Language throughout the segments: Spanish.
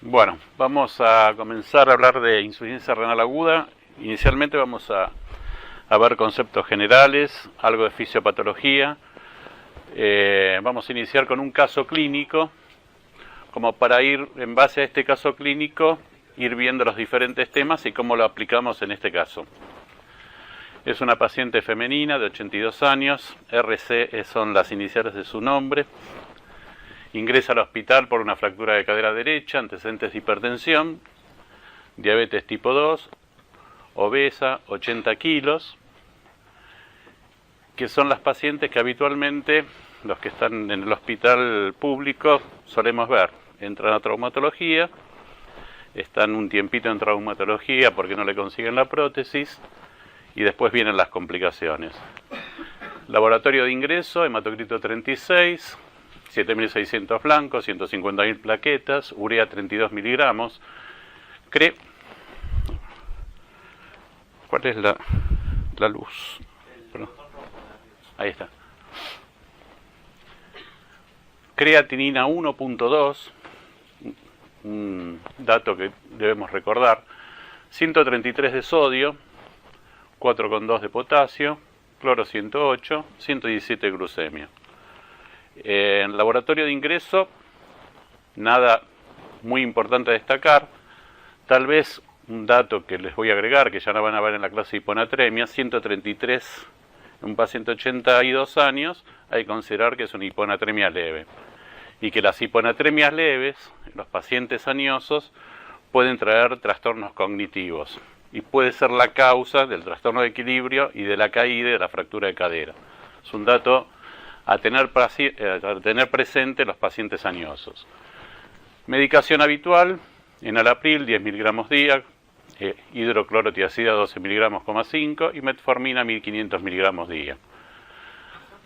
Bueno, vamos a comenzar a hablar de insuficiencia renal aguda. Inicialmente vamos a ver conceptos generales, algo de fisiopatología. Vamos a iniciar con un caso clínico, como para ir, en base a este caso clínico, ir viendo los diferentes temas y cómo lo aplicamos en este caso. Es una paciente femenina de 82 años, RC son las iniciales de su nombre. Ingresa al hospital por una fractura de cadera derecha, antecedentes de hipertensión, diabetes tipo 2, obesa, 80 kilos, que son las pacientes que habitualmente los que están en el hospital público solemos ver. Entran a traumatología, están un tiempito en traumatología porque no le consiguen la prótesis y después vienen las complicaciones. Laboratorio de ingreso, hematocrito 36, 7.600 blancos, 150.000 plaquetas, urea 32 miligramos. ¿Cuál es la luz? Ahí está. Creatinina 1.2, un dato que debemos recordar. 133 de sodio, 4,2 de potasio, cloro 108, 117 de glucemia. En laboratorio de ingreso, nada muy importante a destacar. Tal vez un dato que les voy a agregar, que ya no van a ver en la clase de hiponatremia, 133 en un paciente de 82 años, hay que considerar que es una hiponatremia leve. Y que las hiponatremias leves, en los pacientes aniosos, pueden traer trastornos cognitivos. Y puede ser la causa del trastorno de equilibrio y de la caída y de la fractura de cadera. Es un dato a tener presente los pacientes aniosos. Medicación habitual, enalapril 10 miligramos día, hidroclorotiazida 12 miligramos, 5 y metformina 1500 miligramos día.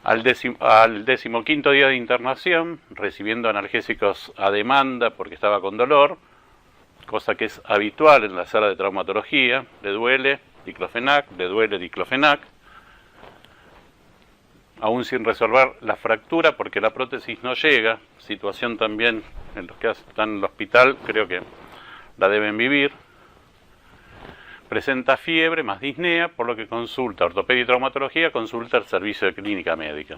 Al 15º día de internación, recibiendo analgésicos a demanda porque estaba con dolor, cosa que es habitual en la sala de traumatología, le duele diclofenac, aún sin resolver la fractura porque la prótesis no llega, situación también en los que están en el hospital, creo que la deben vivir. Presenta fiebre más disnea, por lo que consulta ortopedia y traumatología, consulta el servicio de clínica médica.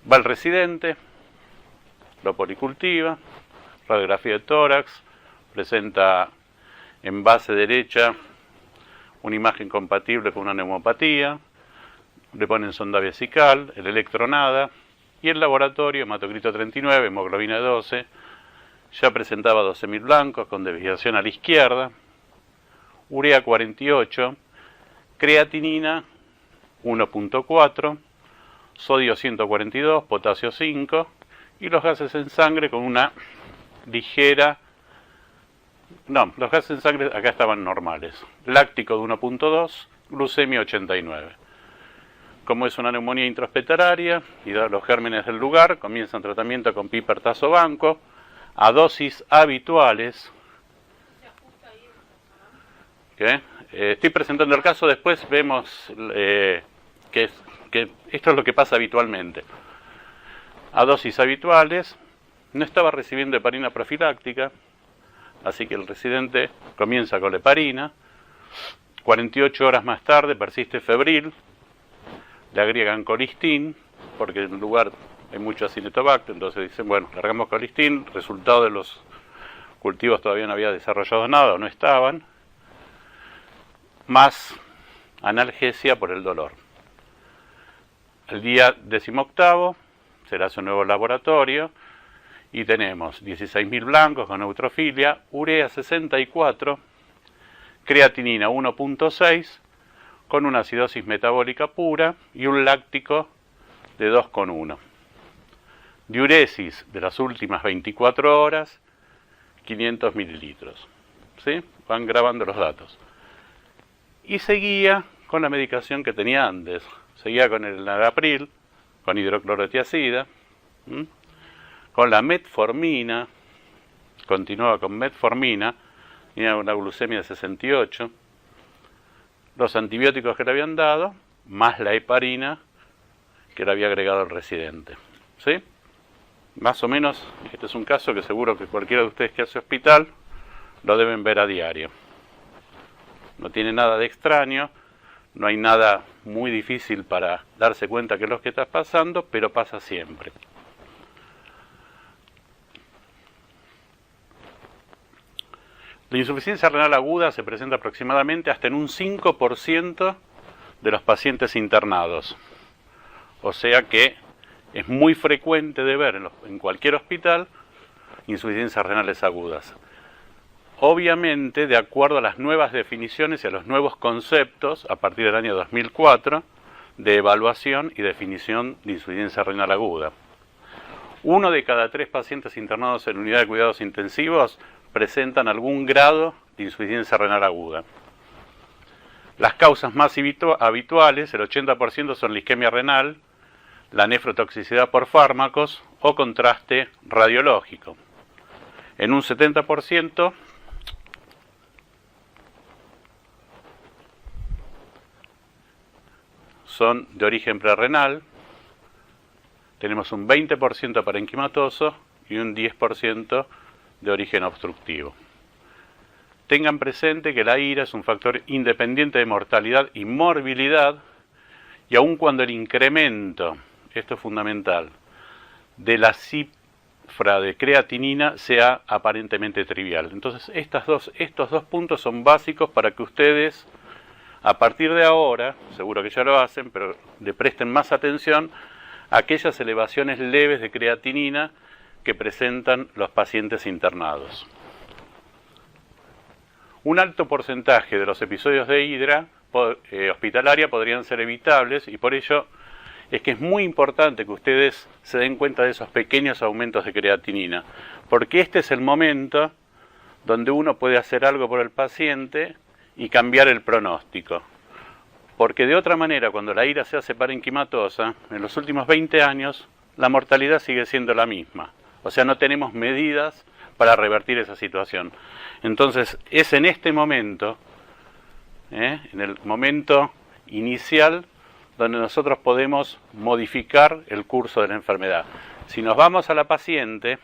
Va al residente, lo policultiva, radiografía de tórax, presenta en base derecha una imagen compatible con una neumopatía, le ponen sonda vesical, el electronada, y el laboratorio, hematocrito 39, hemoglobina 12, ya presentaba 12.000 blancos con desviación a la izquierda, urea 48, creatinina 1.4, sodio 142, potasio 5, y los gases en sangre con una ligera... No, los gases en sangre acá estaban normales. Láctico de 1.2, glucemia 89. Como es una neumonía intrahospitalaria y dados los gérmenes del lugar, comienzan tratamiento con pipertazobanco a dosis habituales. ¿Qué? Estoy presentando el caso, después vemos que esto es lo que pasa habitualmente. A dosis habituales, no estaba recibiendo heparina profiláctica, así que el residente comienza con la heparina. 48 horas más tarde persiste febril, le agregan colistin, porque en el lugar hay mucho acinetobacter, entonces dicen, bueno, largamos colistin, resultado de los cultivos todavía no había desarrollado nada o no estaban, más analgesia por el dolor. El día 18º se le hace un nuevo laboratorio y tenemos 16.000 blancos con neutrofilia, urea 64, creatinina 1.6 con una acidosis metabólica pura y un láctico de 2,1. Diuresis de las últimas 24 horas, 500 mililitros. ¿Sí? Van grabando los datos. Y seguía con la medicación que tenía antes. Seguía con el enalapril, con hidroclorotiazida, con la metformina, continuaba con metformina, tenía una glucemia de 68, los antibióticos que le habían dado, más la heparina que le había agregado el residente. ¿Sí? Más o menos, este es un caso que seguro que cualquiera de ustedes que hace hospital lo deben ver a diario. No tiene nada de extraño, no hay nada muy difícil para darse cuenta que es lo que está pasando, pero pasa siempre. La insuficiencia renal aguda se presenta aproximadamente hasta en un 5% de los pacientes internados. O sea que es muy frecuente de ver en cualquier hospital insuficiencias renales agudas. Obviamente, de acuerdo a las nuevas definiciones y a los nuevos conceptos, a partir del año 2004, de evaluación y definición de insuficiencia renal aguda. 1 de cada 3 pacientes internados en unidad de cuidados intensivos presentan algún grado de insuficiencia renal aguda. Las causas más habituales, el 80%, son la isquemia renal, la nefrotoxicidad por fármacos o contraste radiológico. En un 70% son de origen prerrenal, tenemos un 20% parenquimatoso y un 10% de origen obstructivo. Tengan presente que la IRA es un factor independiente de mortalidad y morbilidad, y aun cuando el incremento, esto es fundamental, de la cifra de creatinina sea aparentemente trivial. Entonces estos dos puntos son básicos para que ustedes, a partir de ahora, seguro que ya lo hacen, pero le presten más atención a aquellas elevaciones leves de creatinina que presentan los pacientes internados. Un alto porcentaje de los episodios de hidra hospitalaria podrían ser evitables, y por ello es que es muy importante que ustedes se den cuenta de esos pequeños aumentos de creatinina, porque este es el momento donde uno puede hacer algo por el paciente y cambiar el pronóstico. Porque de otra manera, cuando la IRA se hace parenquimatosa, en los últimos 20 años, la mortalidad sigue siendo la misma. O sea, no tenemos medidas para revertir esa situación. Entonces, es en este momento, en el momento inicial, donde nosotros podemos modificar el curso de la enfermedad. Si nos vamos a la paciente,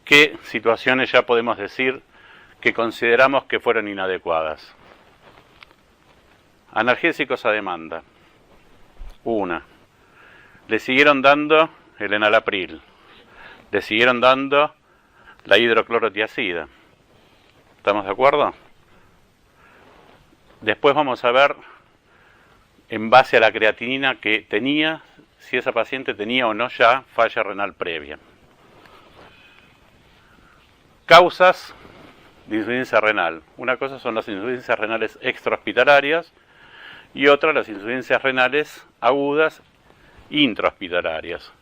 ¿qué situaciones ya podemos decir que consideramos que fueron inadecuadas? Analgésicos a demanda. 1. Le siguieron dando el enalapril. Le siguieron dando la hidroclorotiazida. ¿Estamos de acuerdo? Después vamos a ver, en base a la creatinina que tenía, si esa paciente tenía o no ya falla renal previa. Causas de insuficiencia renal. Una cosa son las insuficiencias renales extrahospitalarias y otra las insuficiencias renales agudas intrahospitalarias.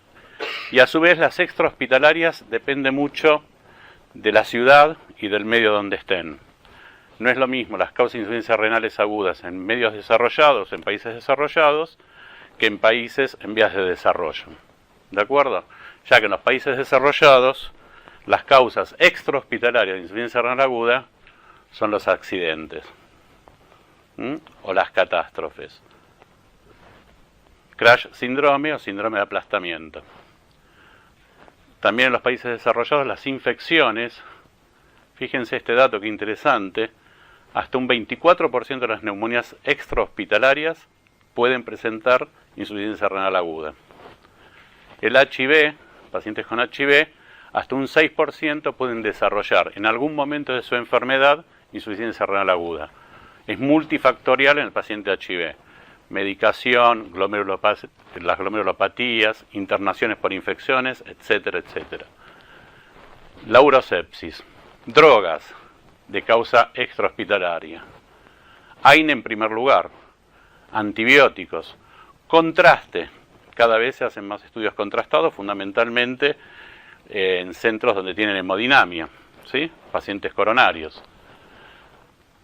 Y a su vez las extrahospitalarias dependen mucho de la ciudad y del medio donde estén. No es lo mismo las causas de insuficiencias renales agudas en medios desarrollados, en países desarrollados, que en países en vías de desarrollo. ¿De acuerdo? Ya que en los países desarrollados, las causas extrahospitalarias de insuficiencia renal aguda son los accidentes o las catástrofes. Crash síndrome o síndrome de aplastamiento. También en los países desarrollados las infecciones, fíjense este dato que interesante, hasta un 24% de las neumonías extrahospitalarias pueden presentar insuficiencia renal aguda. El HIV, pacientes con HIV, hasta un 6% pueden desarrollar en algún momento de su enfermedad insuficiencia renal aguda. Es multifactorial en el paciente HIV. Medicación, las glomerulopatías, internaciones por infecciones, etcétera, etcétera. La urosepsis. Drogas de causa extrahospitalaria. AINE en primer lugar. Antibióticos. Contraste. Cada vez se hacen más estudios contrastados, fundamentalmente en centros donde tienen hemodinamia, ¿sí? Pacientes coronarios.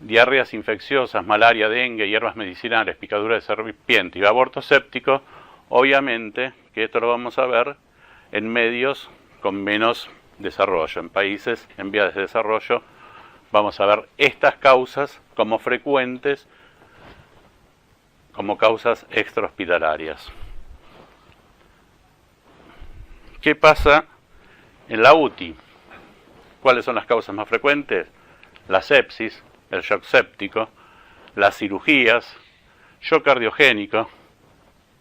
Diarreas infecciosas, malaria, dengue, hierbas medicinales, picadura de serpiente y aborto séptico, obviamente que esto lo vamos a ver en medios con menos desarrollo. En países en vías de desarrollo vamos a ver estas causas como frecuentes, como causas extrahospitalarias. ¿Qué pasa en la UTI? ¿Cuáles son las causas más frecuentes? La sepsis, el shock séptico, las cirugías, shock cardiogénico,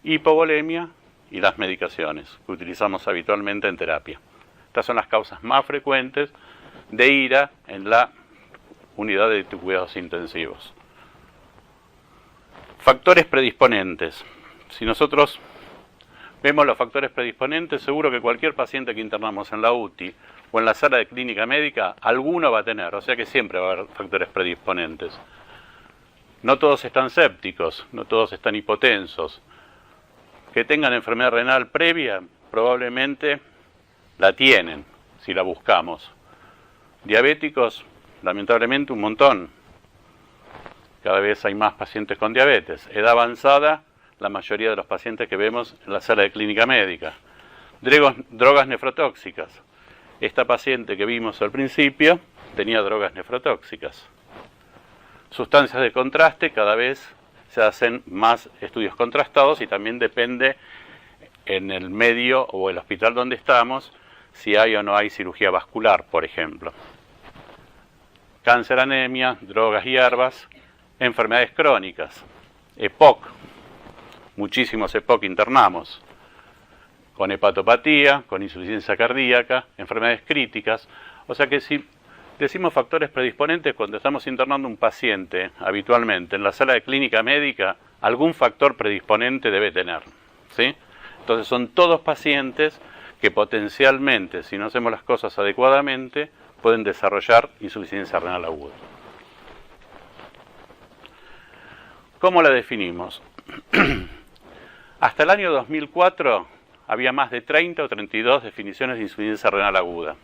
hipovolemia y las medicaciones que utilizamos habitualmente en terapia. Estas son las causas más frecuentes de IRA en la unidad de cuidados intensivos. Factores predisponentes. Si nosotros vemos los factores predisponentes, seguro que cualquier paciente que internamos en la UTI o en la sala de clínica médica, alguno va a tener, o sea que siempre va a haber factores predisponentes. No todos están sépticos, no todos están hipotensos. Que tengan enfermedad renal previa, probablemente la tienen, si la buscamos. Diabéticos, lamentablemente un montón. Cada vez hay más pacientes con diabetes. Edad avanzada, la mayoría de los pacientes que vemos en la sala de clínica médica. Drogas nefrotóxicas. Esta paciente que vimos al principio tenía drogas nefrotóxicas. Sustancias de contraste, cada vez se hacen más estudios contrastados y también depende en el medio o el hospital donde estamos si hay o no hay cirugía vascular, por ejemplo. Cáncer, anemia, drogas y hierbas, enfermedades crónicas, EPOC, muchísimos EPOC internamos, con hepatopatía, con insuficiencia cardíaca, enfermedades críticas. O sea que si decimos factores predisponentes, cuando estamos internando un paciente habitualmente en la sala de clínica médica, algún factor predisponente debe tener, ¿sí? Entonces son todos pacientes que potencialmente, si no hacemos las cosas adecuadamente, pueden desarrollar insuficiencia renal aguda. ¿Cómo la definimos? Hasta el año 2004 había más de 30 o 32 definiciones de insuficiencia renal aguda.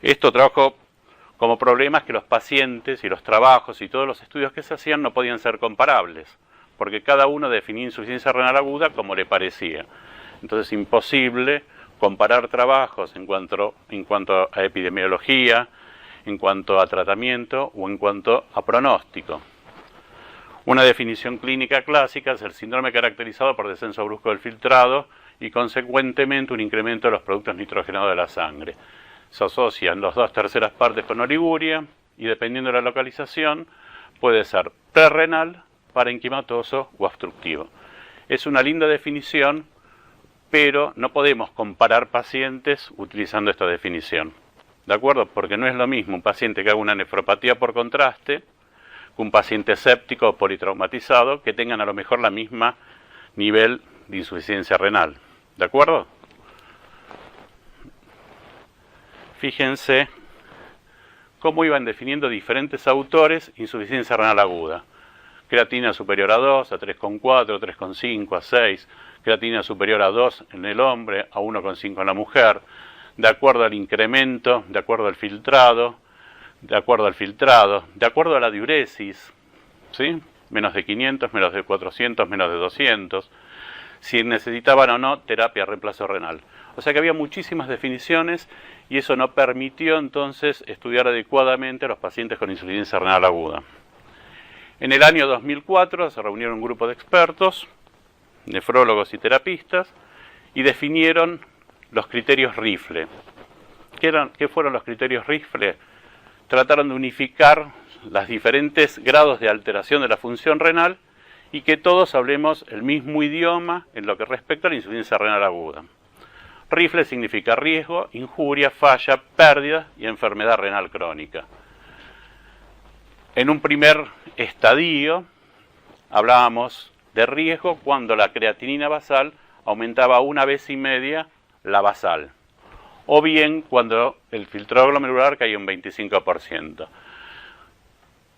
Esto trajo como problemas que los pacientes y los trabajos y todos los estudios que se hacían no podían ser comparables, porque cada uno definía insuficiencia renal aguda como le parecía. Entonces, imposible comparar trabajos en cuanto a epidemiología, en cuanto a tratamiento o en cuanto a pronóstico. Una definición clínica clásica es el síndrome caracterizado por descenso brusco del filtrado y consecuentemente un incremento de los productos nitrogenados de la sangre. Se asocian las 2/3 partes con oliguria y dependiendo de la localización puede ser prerrenal, parenquimatoso o obstructivo. Es una linda definición, pero no podemos comparar pacientes utilizando esta definición. ¿De acuerdo? Porque no es lo mismo un paciente que haga una nefropatía por contraste que un paciente séptico o politraumatizado que tengan a lo mejor la misma nivel de insuficiencia renal. ¿De acuerdo? Fíjense cómo iban definiendo diferentes autores insuficiencia renal aguda. Creatina superior a 2, a 3,4, 3,5, a 6. Creatina superior a 2 en el hombre, a 1,5 en la mujer. De acuerdo al incremento, de acuerdo al filtrado, de acuerdo a la diuresis, ¿sí? Menos de 500, menos de 400, menos de 200. Si necesitaban o no terapia de reemplazo renal. O sea que había muchísimas definiciones y eso no permitió entonces estudiar adecuadamente a los pacientes con insuficiencia renal aguda. En el año 2004 se reunieron un grupo de expertos, nefrólogos y terapistas, y definieron los criterios RIFLE. ¿Qué fueron los criterios RIFLE? Trataron de unificar los diferentes grados de alteración de la función renal y que todos hablemos el mismo idioma en lo que respecta a la insuficiencia renal aguda. RIFLE significa riesgo, injuria, falla, pérdida y enfermedad renal crónica. En un primer estadio hablábamos de riesgo cuando la creatinina basal aumentaba 1,5 veces la basal, o bien cuando el filtrado glomerular caía un 25%.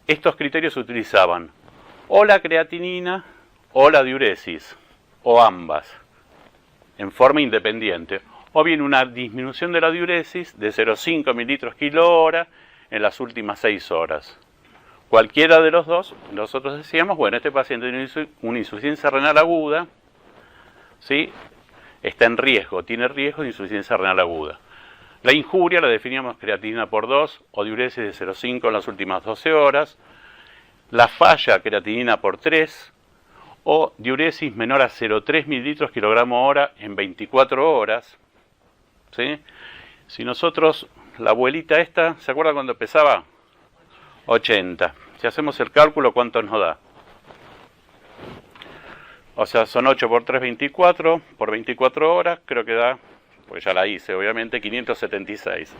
Estos criterios se utilizaban o la creatinina o la diuresis, o ambas, en forma independiente, o bien una disminución de la diuresis de 0,5 mililitros kilo hora en las últimas 6 horas. Cualquiera de los dos, nosotros decíamos, bueno, este paciente tiene una insuficiencia renal aguda, ¿sí? Está en riesgo, tiene riesgo de insuficiencia renal aguda. La injuria la definíamos creatinina por 2 o diuresis de 0,5 en las últimas 12 horas. La falla, creatinina por 3 o diuresis menor a 0,3 mililitros kilogramo hora en 24 horas. ¿sí? Si nosotros, la abuelita esta, ¿se acuerda cuando pesaba? 80. Si hacemos el cálculo, ¿cuánto nos da? O sea, son 8 por 3, 24, por 24 horas, creo que da, pues ya la hice, obviamente, 576.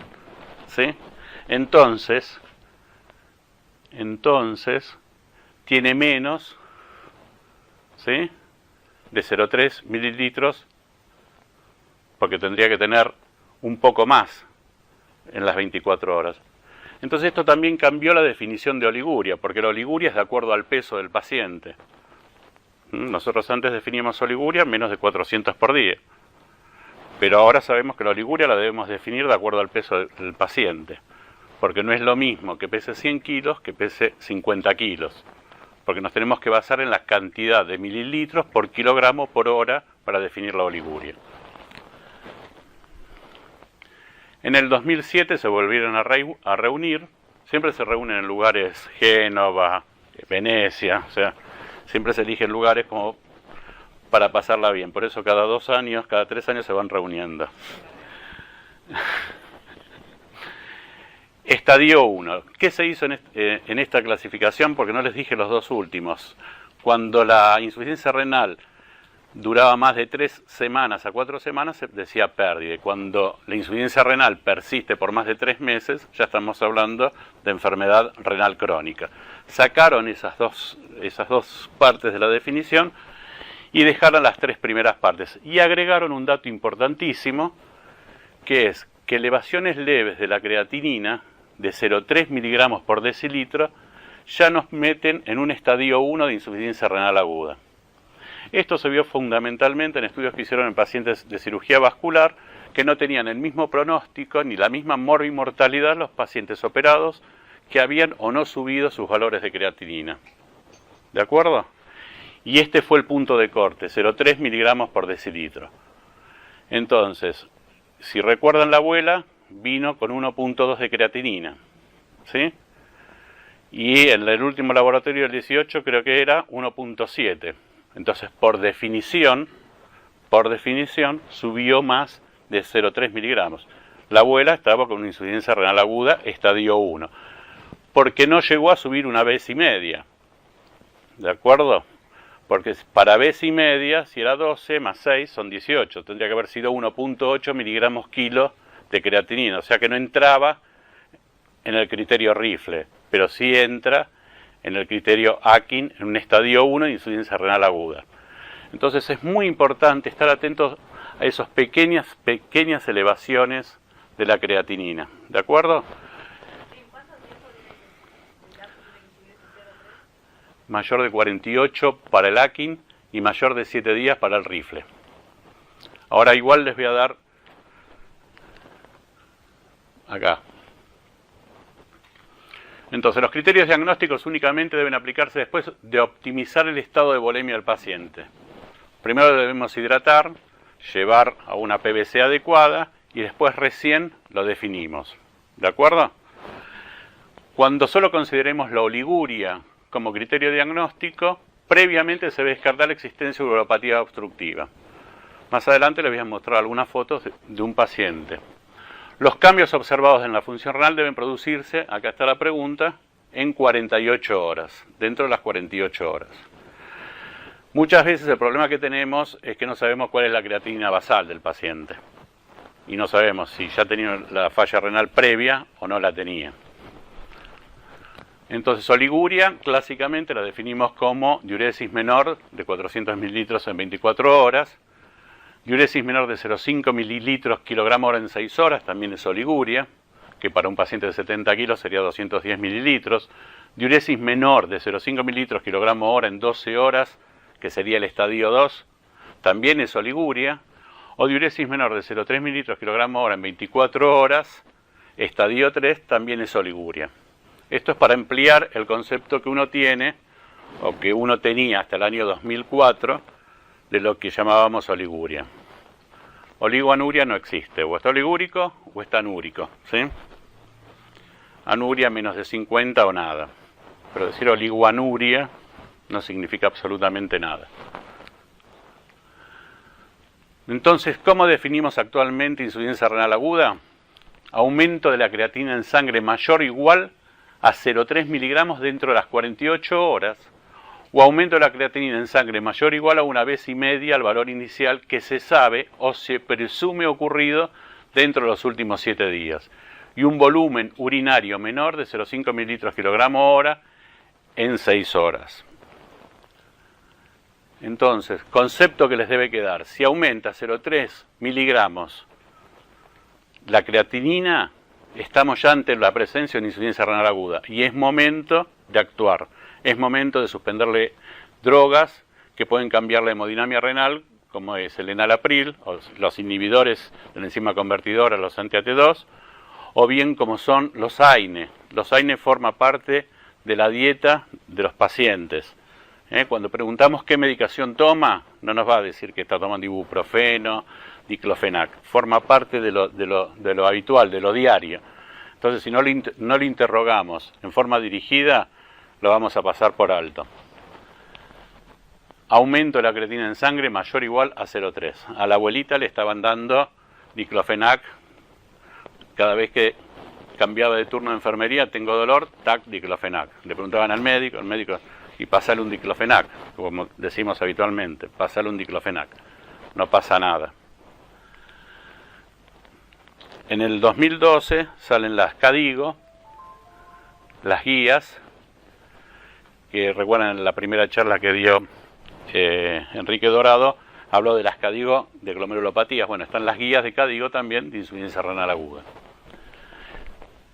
¿Sí? Entonces, tiene menos, ¿sí?, de 0,3 mililitros, porque tendría que tener un poco más en las 24 horas. Entonces esto también cambió la definición de oliguria, porque la oliguria es de acuerdo al peso del paciente. Nosotros antes definíamos oliguria menos de 400 por día, pero ahora sabemos que la oliguria la debemos definir de acuerdo al peso del paciente, porque no es lo mismo que pese 100 kilos que pese 50 kilos, porque nos tenemos que basar en la cantidad de mililitros por kilogramo por hora para definir la oliguria. En el 2007 se volvieron a reunir, siempre se reúnen en lugares Génova, Venecia, o sea, siempre se eligen lugares como para pasarla bien, por eso cada 2 años, cada 3 años se van reuniendo. Estadio 1. ¿Qué se hizo en esta clasificación? Porque no les dije los dos últimos. Cuando la insuficiencia renal duraba más de 3 semanas a 4 semanas, se decía pérdida. Cuando la insuficiencia renal persiste por más de 3 meses, ya estamos hablando de enfermedad renal crónica. Sacaron esas dos partes de la definición y dejaron las 3 primeras partes. Y agregaron un dato importantísimo, que es que elevaciones leves de la creatinina de 0,3 miligramos por decilitro ya nos meten en un estadio 1 de insuficiencia renal aguda. Esto se vio fundamentalmente en estudios que hicieron en pacientes de cirugía vascular que no tenían el mismo pronóstico ni la misma morbimortalidad los pacientes operados que habían o no subido sus valores de creatinina. ¿De acuerdo? Y este fue el punto de corte, 0,3 miligramos por decilitro. Entonces, si recuerdan, la abuela vino con 1,2 de creatinina, ¿sí? Y en el último laboratorio del 18 creo que era 1,7. Entonces, por definición, subió más de 0,3 miligramos. La abuela estaba con una insuficiencia renal aguda, estadio 1, porque no llegó a subir una vez y media. ¿De acuerdo? Porque para vez y media, si era 12 más 6 son 18, tendría que haber sido 1,8 miligramos kilo de creatinina, o sea que no entraba en el criterio Rifle, pero sí entra en el criterio Akin en un estadio 1 de insuficiencia renal aguda. Entonces es muy importante estar atentos a esas pequeñas elevaciones de la creatinina, ¿de acuerdo? Mayor de 48 para el Akin y mayor de 7 días para el Rifle. Ahora igual les voy a dar acá. Entonces los criterios diagnósticos únicamente deben aplicarse después de optimizar el estado de volemia del paciente. Primero debemos hidratar, llevar a una PVC adecuada y después recién lo definimos. ¿De acuerdo? Cuando solo consideremos la oliguria como criterio diagnóstico, previamente se debe descartar la existencia de uropatía obstructiva. Más adelante les voy a mostrar algunas fotos de un paciente. Los cambios observados en la función renal deben producirse, acá está la pregunta, en 48 horas, dentro de las 48 horas. Muchas veces el problema que tenemos es que no sabemos cuál es la creatinina basal del paciente. Y no sabemos si ya tenía la falla renal previa o no la tenía. Entonces, oliguria, clásicamente la definimos como diuresis menor de 400 mililitros en 24 horas, diuresis menor de 0,5 mililitros kilogramo hora en 6 horas, también es oliguria, que para un paciente de 70 kilos sería 210 mililitros, diuresis menor de 0,5 mililitros kilogramo hora en 12 horas, que sería el estadio 2, también es oliguria, o diuresis menor de 0,3 mililitros kilogramo hora en 24 horas, estadio 3, también es oliguria. Esto es para ampliar el concepto que uno tiene, o que uno tenía hasta el año 2004, de lo que llamábamos oliguria. Oligoanuria no existe, o está oligúrico o está anúrico, ¿sí? Anuria menos de 50 o nada, pero decir oligoanuria no significa absolutamente nada. Entonces, ¿cómo definimos actualmente insuficiencia renal aguda? Aumento de la creatinina en sangre mayor o igual a 0,3 miligramos dentro de las 48 horas, o aumento de la creatinina en sangre mayor o igual a 1,5 veces al valor inicial que se sabe o se presume ocurrido dentro de los últimos 7 días, y un volumen urinario menor de 0,5 mililitros kilogramo hora en 6 horas. Entonces, concepto que les debe quedar: si aumenta 0,3 miligramos la creatinina, estamos ya ante la presencia de insuficiencia renal aguda y es momento de actuar. Es momento de suspenderle drogas que pueden cambiar la hemodinamia renal, como es el enalapril, o los inhibidores de la enzima convertidora, los anti-AT2, o bien como son los AINE. Los AINE forman parte de la dieta de los pacientes. Cuando preguntamos qué medicación toma, no nos va a decir que está tomando ibuprofeno, diclofenac. Forma parte de lo habitual, de lo diario. Entonces, si no le interrogamos en forma dirigida, lo vamos a pasar por alto. Aumento de la creatinina en sangre mayor o igual a 0,3. A la abuelita le estaban dando diclofenac. Cada vez que cambiaba de turno de enfermería, tengo dolor, tac, diclofenac. Le preguntaban al médico, y pasale un diclofenac, como decimos habitualmente, pasale un diclofenac. No pasa nada. En el 2012 salen las KDIGO, las guías, que recuerdan la primera charla que dio Enrique Dorado, habló de las KDIGO de glomerulopatías. Bueno, están las guías de KDIGO también de insuficiencia renal aguda.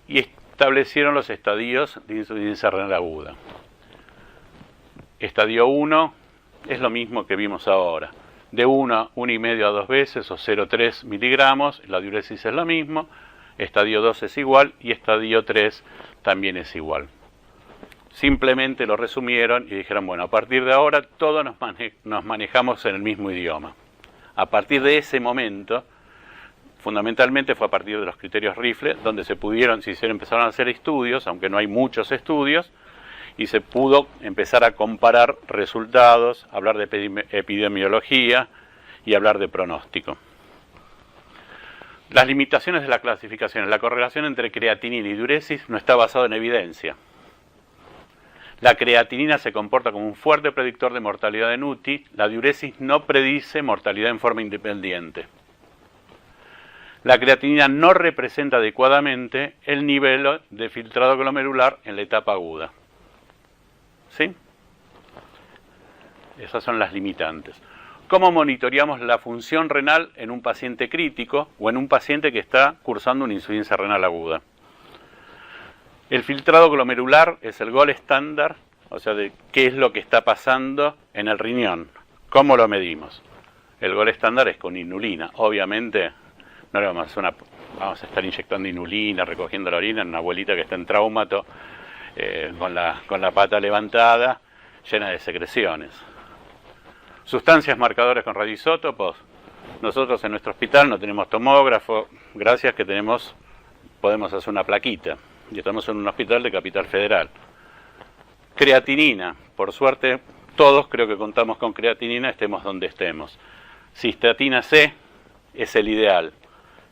Y establecieron los estadios de insuficiencia renal aguda. Estadio 1 es lo mismo que vimos ahora. De 1, 1,5 a 2 veces o 0,3 miligramos, la diuresis es lo mismo. Estadio 2 es igual y estadio 3 también es igual. Simplemente lo resumieron y dijeron, bueno, a partir de ahora todos nos manejamos en el mismo idioma. A partir de ese momento, fundamentalmente fue a partir de los criterios Rifle, donde empezaron a hacer estudios, aunque no hay muchos estudios, y se pudo empezar a comparar resultados, hablar de epidemiología y hablar de pronóstico. Las limitaciones de la clasificación. La correlación entre creatinina y diuresis no está basada en evidencia. La creatinina se comporta como un fuerte predictor de mortalidad en UTI. La diuresis no predice mortalidad en forma independiente. La creatinina no representa adecuadamente el nivel de filtrado glomerular en la etapa aguda. ¿Sí? Esas son las limitantes. ¿Cómo monitoreamos la función renal en un paciente crítico o en un paciente que está cursando una insuficiencia renal aguda? El filtrado glomerular es el gold estándar, o sea, de qué es lo que está pasando en el riñón. ¿Cómo lo medimos? El gold estándar es con inulina. Obviamente, no le vamos a estar inyectando inulina, recogiendo la orina en una abuelita que está en traumato, con la pata levantada, llena de secreciones. Sustancias marcadoras con radioisótopos. Nosotros en nuestro hospital no tenemos tomógrafo, gracias que podemos hacer una plaquita. Y estamos en un hospital de Capital Federal. Creatinina, por suerte todos creo que contamos con creatinina, estemos donde estemos. Cistatina C es el ideal.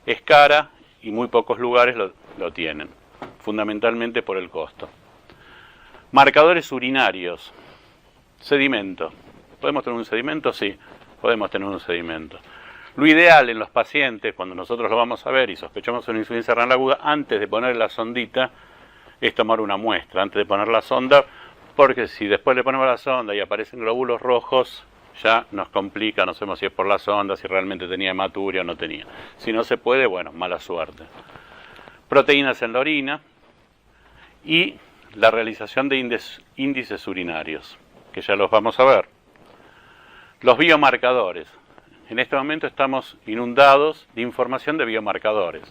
Es cara y muy pocos lugares lo tienen, fundamentalmente por el costo. Marcadores urinarios. Sedimento. ¿Podemos tener un sedimento? Sí, podemos tener un sedimento. Lo ideal en los pacientes, cuando nosotros lo vamos a ver y sospechamos una insuficiencia renal aguda, antes de poner la sondita, es tomar una muestra, antes de poner la sonda, porque si después le ponemos la sonda y aparecen glóbulos rojos, ya nos complica, no sabemos si es por la sonda, si realmente tenía hematuria o no tenía. Si no se puede, bueno, mala suerte. Proteínas en la orina y la realización de índices urinarios, que ya los vamos a ver. Los biomarcadores. En este momento estamos inundados de información de biomarcadores.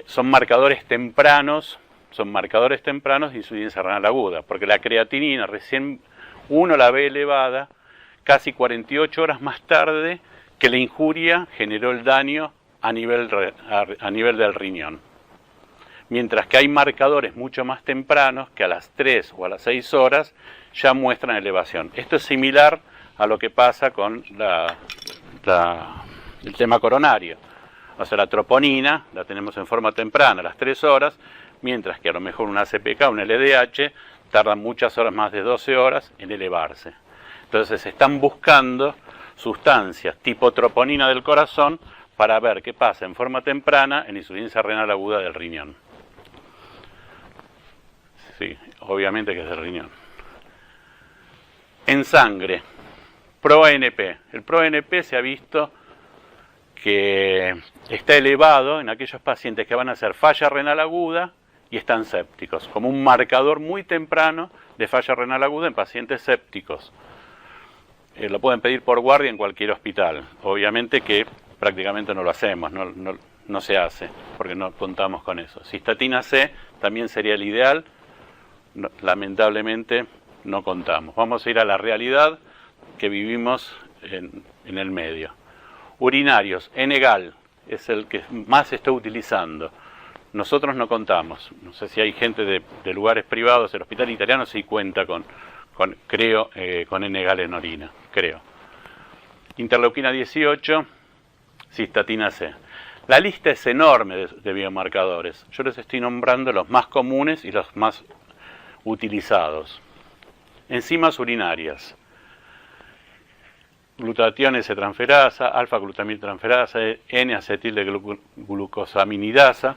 Son marcadores tempranos de insuficiencia renal aguda, porque la creatinina recién uno la ve elevada casi 48 horas más tarde que la injuria generó el daño a nivel del riñón. Mientras que hay marcadores mucho más tempranos que a las 3 o a las 6 horas ya muestran elevación. Esto es similar a lo que pasa con el tema coronario. O sea, la troponina la tenemos en forma temprana a las 3 horas, mientras que a lo mejor una ACPK, un LDH, tarda muchas horas, más de 12 horas, en elevarse. Entonces se están buscando sustancias tipo troponina del corazón para ver qué pasa en forma temprana en insuficiencia renal aguda del riñón. Sí, obviamente que es del riñón. En sangre, ProANP. El ProANP se ha visto que está elevado en aquellos pacientes que van a hacer falla renal aguda y están sépticos, como un marcador muy temprano de falla renal aguda en pacientes sépticos. Lo pueden pedir por guardia en cualquier hospital. Obviamente que prácticamente no lo hacemos, no se hace, porque no contamos con eso. Cistatina C también sería el ideal, lamentablemente no contamos. Vamos a ir a la realidad que vivimos en el medio. Urinarios, Enegal es el que más se está utilizando. Nosotros no contamos. No sé si hay gente de lugares privados, el hospital italiano sí cuenta con Enegal en orina, creo. Interleuquina 18, cistatina C. La lista es enorme de biomarcadores. Yo les estoy nombrando los más comunes y los más utilizados. Enzimas urinarias. Glutatión S-transferasa, alfa-glutamiltransferasa, N-acetil de glucosaminidasa.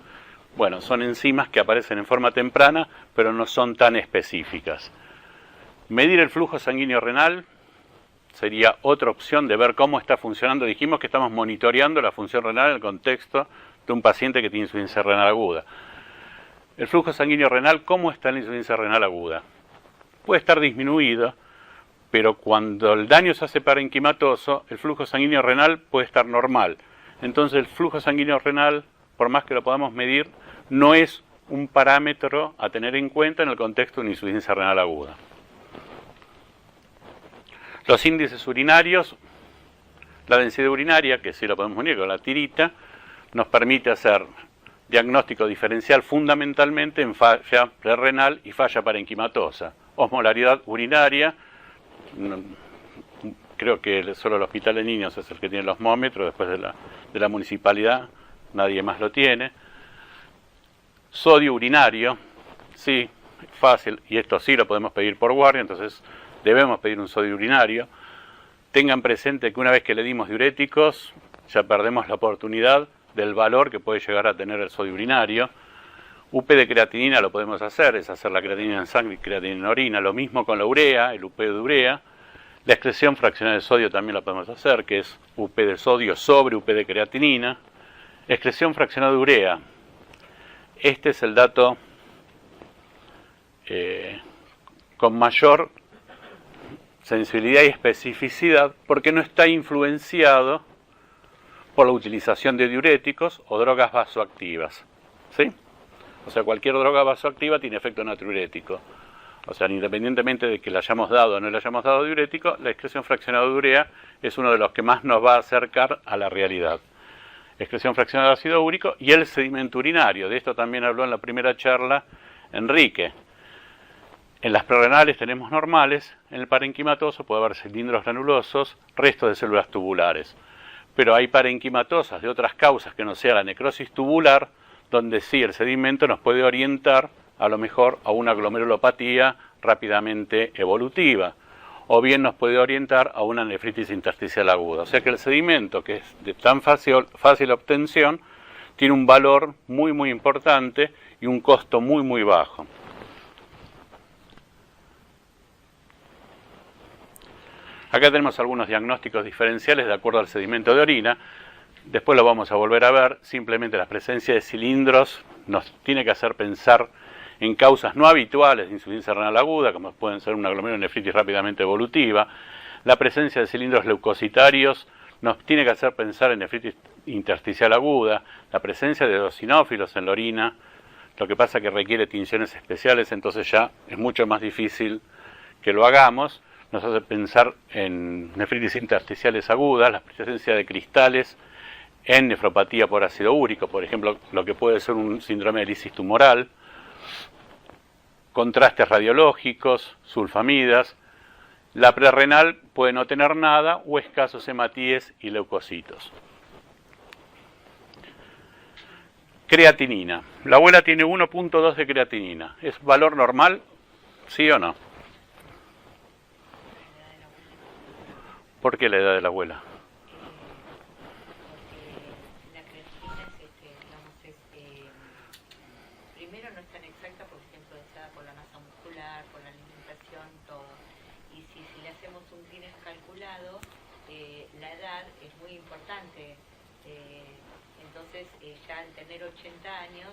Bueno, son enzimas que aparecen en forma temprana, pero no son tan específicas. Medir el flujo sanguíneo renal sería otra opción de ver cómo está funcionando. Dijimos que estamos monitoreando la función renal en el contexto de un paciente que tiene insuficiencia renal aguda. El flujo sanguíneo renal, ¿cómo está en la insuficiencia renal aguda? Puede estar disminuido, pero cuando el daño se hace parenquimatoso, el flujo sanguíneo renal puede estar normal. Entonces el flujo sanguíneo renal, por más que lo podamos medir, no es un parámetro a tener en cuenta en el contexto de una insuficiencia renal aguda. Los índices urinarios, la densidad urinaria, que sí lo podemos unir con la tirita, nos permite hacer diagnóstico diferencial fundamentalmente en falla renal y falla parenquimatosa. Osmolaridad urinaria, creo que solo el Hospital de Niños es el que tiene los osmómetros, después de la municipalidad, nadie más lo tiene. Sodio urinario, sí, fácil, y esto sí lo podemos pedir por guardia, entonces debemos pedir un sodio urinario. Tengan presente que una vez que le dimos diuréticos, ya perdemos la oportunidad del valor que puede llegar a tener el sodio urinario. UP de creatinina lo podemos hacer, es hacer la creatinina en sangre y creatinina en orina. Lo mismo con la urea, el UP de urea. La excreción fraccionada de sodio también la podemos hacer, que es UP de sodio sobre UP de creatinina. Excreción fraccionada de urea. Este es el dato con mayor sensibilidad y especificidad porque no está influenciado por la utilización de diuréticos o drogas vasoactivas. ¿Sí? O sea, cualquier droga vasoactiva tiene efecto natriurético. O sea, independientemente de que le hayamos dado o no le hayamos dado diurético, la excreción fraccionada de urea es uno de los que más nos va a acercar a la realidad. Excreción fraccionada de ácido úrico y el sedimento urinario. De esto también habló en la primera charla Enrique. En las prerrenales tenemos normales, en el parenquimatoso puede haber cilindros granulosos, restos de células tubulares. Pero hay parenquimatosas de otras causas que no sea la necrosis tubular, donde sí el sedimento nos puede orientar a lo mejor a una glomerulopatía rápidamente evolutiva, o bien nos puede orientar a una nefritis intersticial aguda. O sea que el sedimento, que es de tan fácil obtención, tiene un valor muy importante y un costo muy bajo. Acá tenemos algunos diagnósticos diferenciales de acuerdo al sedimento de orina. Después lo vamos a volver a ver. Simplemente la presencia de cilindros nos tiene que hacer pensar en causas no habituales de insuficiencia renal aguda, como pueden ser una glomerulonefritis rápidamente evolutiva. La presencia de cilindros leucocitarios nos tiene que hacer pensar en nefritis intersticial aguda. La presencia de eosinófilos en la orina, lo que pasa que requiere tinciones especiales, entonces ya es mucho más difícil que lo hagamos. Nos hace pensar en nefritis intersticiales agudas, la presencia de cristales en nefropatía por ácido úrico, por ejemplo, lo que puede ser un síndrome de lisis tumoral, contrastes radiológicos, sulfamidas, La prerrenal puede no tener nada o escasos hematíes y leucocitos. Creatinina. La abuela tiene 1.2 de creatinina. ¿Es valor normal? ¿Sí o no? ¿Por qué la edad de la abuela? Porque la creatinina primero no es tan exacta porque está influenciada por la masa muscular, por la alimentación, todo. Y si le hacemos un clearance calculado, la edad es muy importante. Entonces, ya al tener 80 años,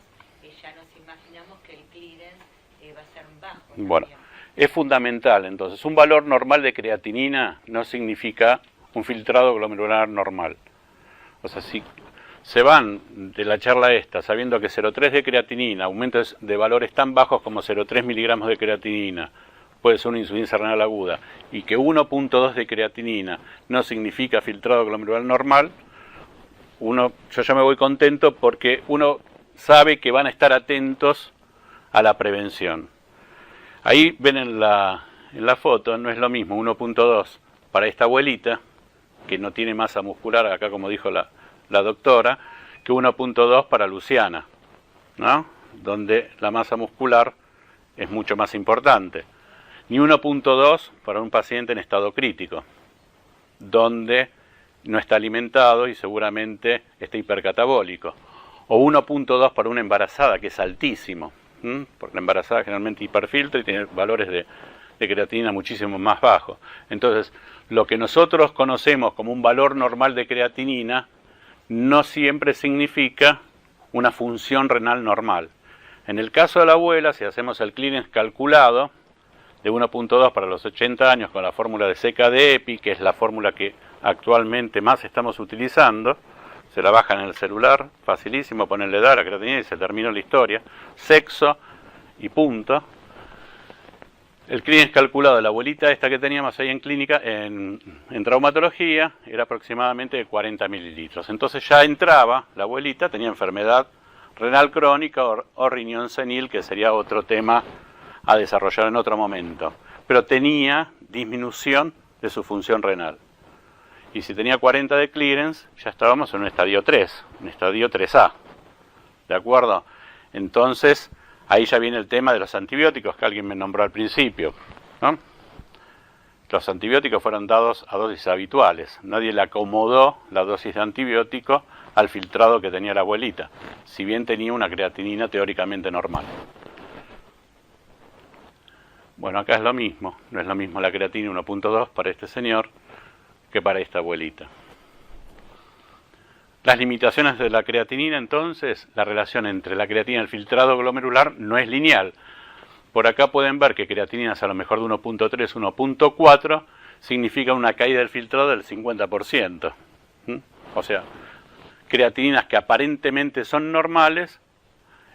ya nos imaginamos que el clearance va a ser bajo. Bueno, es fundamental entonces. Un valor normal de creatinina no significa un filtrado glomerular normal. O sea, si se van de la charla esta sabiendo que 0,3 de creatinina, aumentos de valores tan bajos como 0,3 miligramos de creatinina, puede ser una insuficiencia renal aguda, y que 1.2 de creatinina no significa filtrado glomerular normal, yo ya me voy contento porque uno sabe que van a estar atentos a la prevención. Ahí ven en la foto, no es lo mismo 1.2 para esta abuelita, que no tiene masa muscular, acá como dijo la doctora, que 1.2 para Luciana, ¿no? Donde la masa muscular es mucho más importante. Ni 1.2 para un paciente en estado crítico, donde no está alimentado y seguramente está hipercatabólico. O 1.2 para una embarazada, que es altísimo, porque la embarazada generalmente hiperfiltra y tiene valores de creatinina muchísimo más bajos. Entonces, lo que nosotros conocemos como un valor normal de creatinina no siempre significa una función renal normal. En el caso de la abuela, si hacemos el clearance calculado de 1.2 para los 80 años con la fórmula de CKD-EPI, que es la fórmula que actualmente más estamos utilizando, se la bajan en el celular, facilísimo, ponerle edad a la creatinina y se terminó la historia, sexo y punto. El clearance calculado de la abuelita esta que teníamos ahí en clínica, en traumatología, era aproximadamente de 40 mililitros. Entonces ya entraba, la abuelita tenía enfermedad renal crónica o riñón senil, que sería otro tema a desarrollar en otro momento. Pero tenía disminución de su función renal. Y si tenía 40 de clearance, ya estábamos en un estadio 3, un estadio 3A. ¿De acuerdo? Entonces, ahí ya viene el tema de los antibióticos que alguien me nombró al principio, ¿no? Los antibióticos fueron dados a dosis habituales. Nadie le acomodó la dosis de antibiótico al filtrado que tenía la abuelita, si bien tenía una creatinina teóricamente normal. Bueno, acá es lo mismo. No es lo mismo la creatinina 1.2 para este señor que para esta abuelita. Las limitaciones de la creatinina, entonces, la relación entre la creatinina y el filtrado glomerular no es lineal. Por acá pueden ver que creatininas a lo mejor de 1.3, 1.4, significa una caída del filtrado del 50%. O sea, creatininas que aparentemente son normales,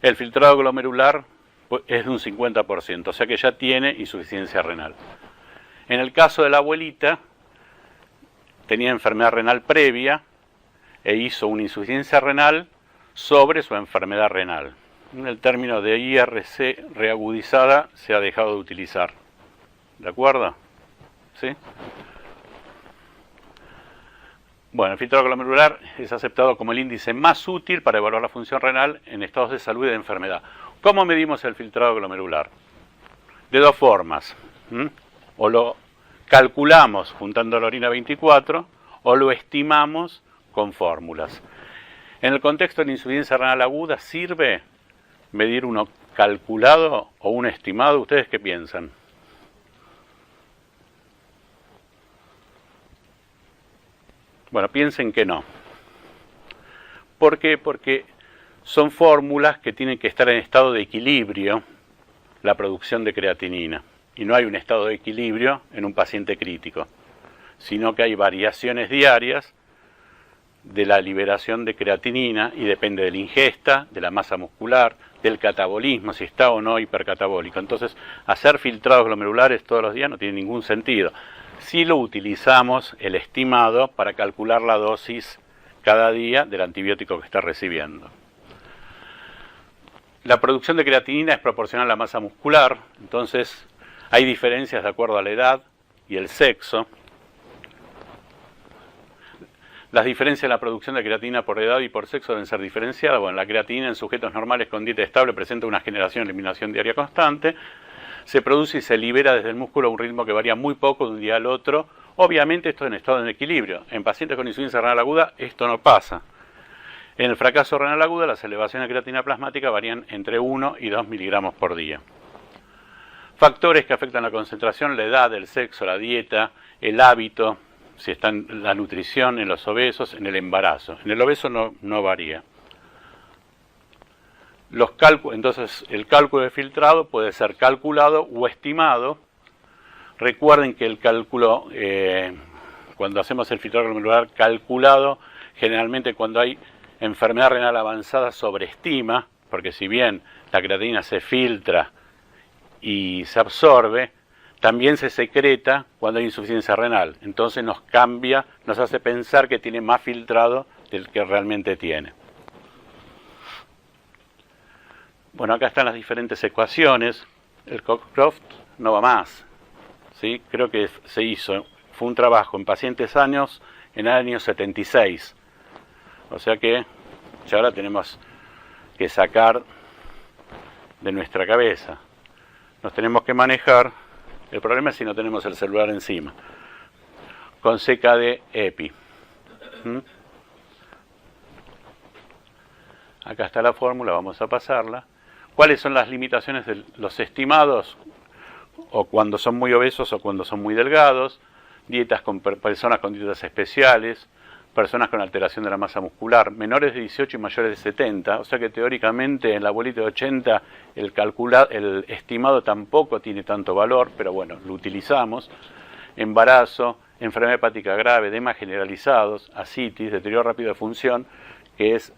el filtrado glomerular es de un 50%, o sea que ya tiene insuficiencia renal. En el caso de la abuelita, tenía enfermedad renal previa e hizo una insuficiencia renal sobre su enfermedad renal. El término de IRC reagudizada se ha dejado de utilizar. ¿De acuerdo? ¿Sí? Bueno, el filtrado glomerular es aceptado como el índice más útil para evaluar la función renal en estados de salud y de enfermedad. ¿Cómo medimos el filtrado glomerular? De dos formas. O lo calculamos juntando la orina 24 o lo estimamos con fórmulas. En el contexto de la insuficiencia renal aguda, ¿sirve medir uno calculado o un estimado? ¿Ustedes qué piensan? Bueno, piensen que no. ¿Por qué? Porque son fórmulas que tienen que estar en estado de equilibrio la producción de creatinina. Y no hay un estado de equilibrio en un paciente crítico, sino que hay variaciones diarias de la liberación de creatinina y depende de la ingesta, de la masa muscular, del catabolismo, si está o no hipercatabólico. Entonces, hacer filtrados glomerulares todos los días no tiene ningún sentido. Si lo utilizamos el estimado para calcular la dosis cada día del antibiótico que está recibiendo. La producción de creatinina es proporcional a la masa muscular, entonces hay diferencias de acuerdo a la edad, y el sexo. Las diferencias en la producción de creatina por edad y por sexo deben ser diferenciadas. Bueno, la creatina en sujetos normales con dieta estable presenta una generación-eliminación diaria constante. Se produce y se libera desde el músculo a un ritmo que varía muy poco de un día al otro. Obviamente esto en estado de equilibrio. En pacientes con insuficiencia renal aguda esto no pasa. En el fracaso renal agudo las elevaciones de creatina plasmática varían entre 1 y 2 miligramos por día. Factores que afectan la concentración: la edad, el sexo, la dieta, el hábito, si está en la nutrición, en los obesos, en el embarazo. En el obeso no varía. Entonces, el cálculo de filtrado puede ser calculado o estimado. Recuerden que el cálculo, cuando hacemos el filtrado glomerular calculado, generalmente cuando hay enfermedad renal avanzada sobreestima, porque si bien la creatina se filtra y se absorbe, también se secreta cuando hay insuficiencia renal. Entonces nos hace pensar que tiene más filtrado del que realmente tiene. Bueno, acá están las diferentes ecuaciones. El Cockcroft no va más, ¿sí? Creo que fue un trabajo en pacientes sanos en el año 76. O sea que ya la tenemos que sacar de nuestra cabeza. Nos tenemos que manejar. El problema es si no tenemos el celular encima. Con CKD EPI. Acá está la fórmula, vamos a pasarla. ¿Cuáles son las limitaciones de los estimados? O cuando son muy obesos o cuando son muy delgados. Dietas con personas con dietas especiales. Personas con alteración de la masa muscular. Menores de 18 y mayores de 70. O sea que teóricamente en la bolita de 80 el estimado tampoco tiene tanto valor, pero bueno, lo utilizamos. Embarazo, enfermedad hepática grave, edemas generalizados, ascitis, deterioro rápido de función, que es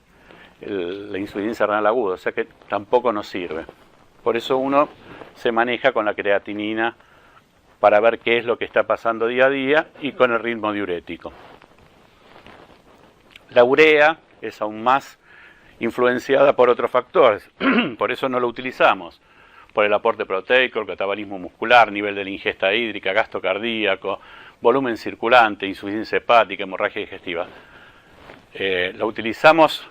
la insuficiencia renal aguda, o sea que tampoco nos sirve. Por eso uno se maneja con la creatinina para ver qué es lo que está pasando día a día y con el ritmo diurético. La urea es aún más influenciada por otros factores, por eso no lo utilizamos, por el aporte proteico, el catabolismo muscular, nivel de la ingesta hídrica, gasto cardíaco, volumen circulante, insuficiencia hepática, hemorragia digestiva. Lo utilizamos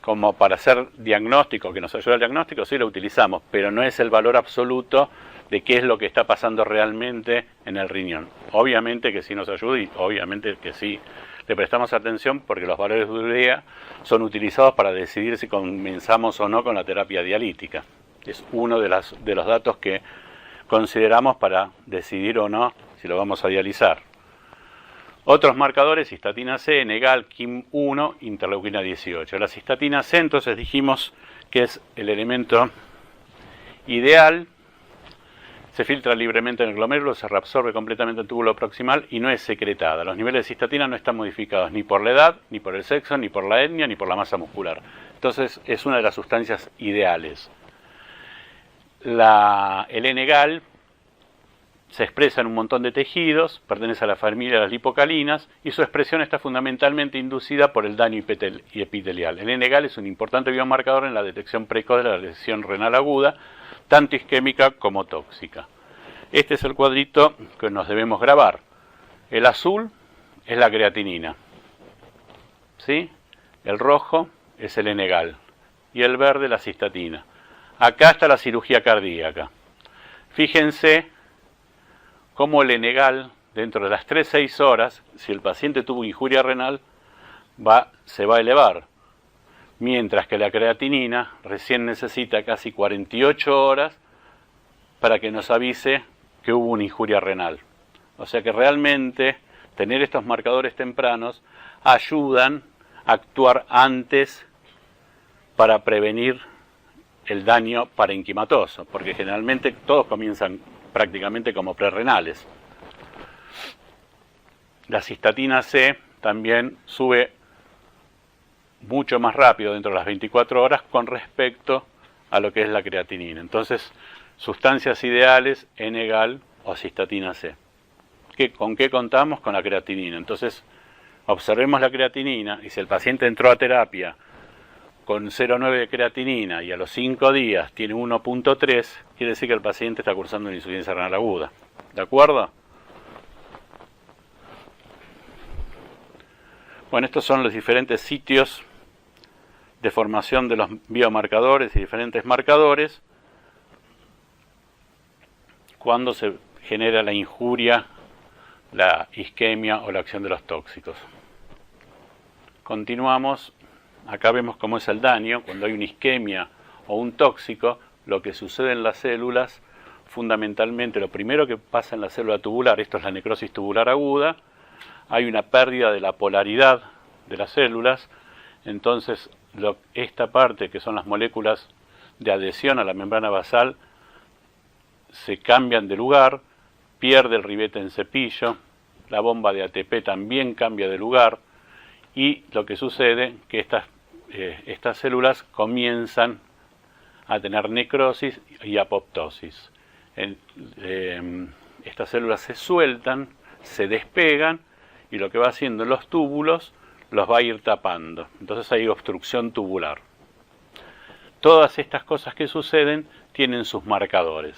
como para hacer diagnóstico, que nos ayuda al diagnóstico, sí lo utilizamos, pero no es el valor absoluto de qué es lo que está pasando realmente en el riñón. Obviamente que sí nos ayuda y obviamente que sí le prestamos atención porque los valores de urea son utilizados para decidir si comenzamos o no con la terapia dialítica. Es uno de los datos que consideramos para decidir o no si lo vamos a dializar. Otros marcadores: cistatina C, Negal, KIM1, interleuquina 18. La cistatina C, entonces dijimos que es el elemento ideal. Se filtra libremente en el glomérulo, se reabsorbe completamente en el túbulo proximal y no es secretada. Los niveles de cistatina no están modificados ni por la edad, ni por el sexo, ni por la etnia, ni por la masa muscular. Entonces es una de las sustancias ideales. El N-gal se expresa en un montón de tejidos, pertenece a la familia de las lipocalinas y su expresión está fundamentalmente inducida por el daño epitelial. El N-gal es un importante biomarcador en la detección precoz de la lesión renal aguda, tanto isquémica como tóxica. Este es el cuadrito que nos debemos grabar. El azul es la creatinina, ¿sí? El rojo es el N-gal y el verde la cistatina. Acá está la cirugía cardíaca. Fíjense cómo el N-gal, dentro de las 3-6 horas, si el paciente tuvo injuria renal, se va a elevar. Mientras que la creatinina recién necesita casi 48 horas para que nos avise que hubo una injuria renal. O sea que realmente tener estos marcadores tempranos ayudan a actuar antes para prevenir el daño parenquimatoso, porque generalmente todos comienzan prácticamente como prerrenales. La cistatina C también sube mucho más rápido dentro de las 24 horas con respecto a lo que es la creatinina. Entonces, sustancias ideales, N-gal o cistatina C. ¿Con qué contamos? Con la creatinina. Entonces, observemos la creatinina y si el paciente entró a terapia con 0,9 de creatinina y a los 5 días tiene 1,3, quiere decir que el paciente está cursando una insuficiencia renal aguda. ¿De acuerdo? Bueno, estos son los diferentes sitios de formación de los biomarcadores y diferentes marcadores cuando se genera la injuria, la isquemia o la acción de los tóxicos. Continuamos, acá vemos cómo es el daño. Cuando hay una isquemia o un tóxico, lo que sucede en las células, fundamentalmente lo primero que pasa en la célula tubular, esto es la necrosis tubular aguda, hay una pérdida de la polaridad de las células, entonces esta parte que son las moléculas de adhesión a la membrana basal se cambian de lugar, pierde el ribete en cepillo, la bomba de ATP también cambia de lugar, y lo que sucede que estas células comienzan a tener necrosis y apoptosis. Estas células se sueltan, se despegan, y lo que va haciendo los túbulos los va a ir tapando. Entonces hay obstrucción tubular. Todas estas cosas que suceden tienen sus marcadores.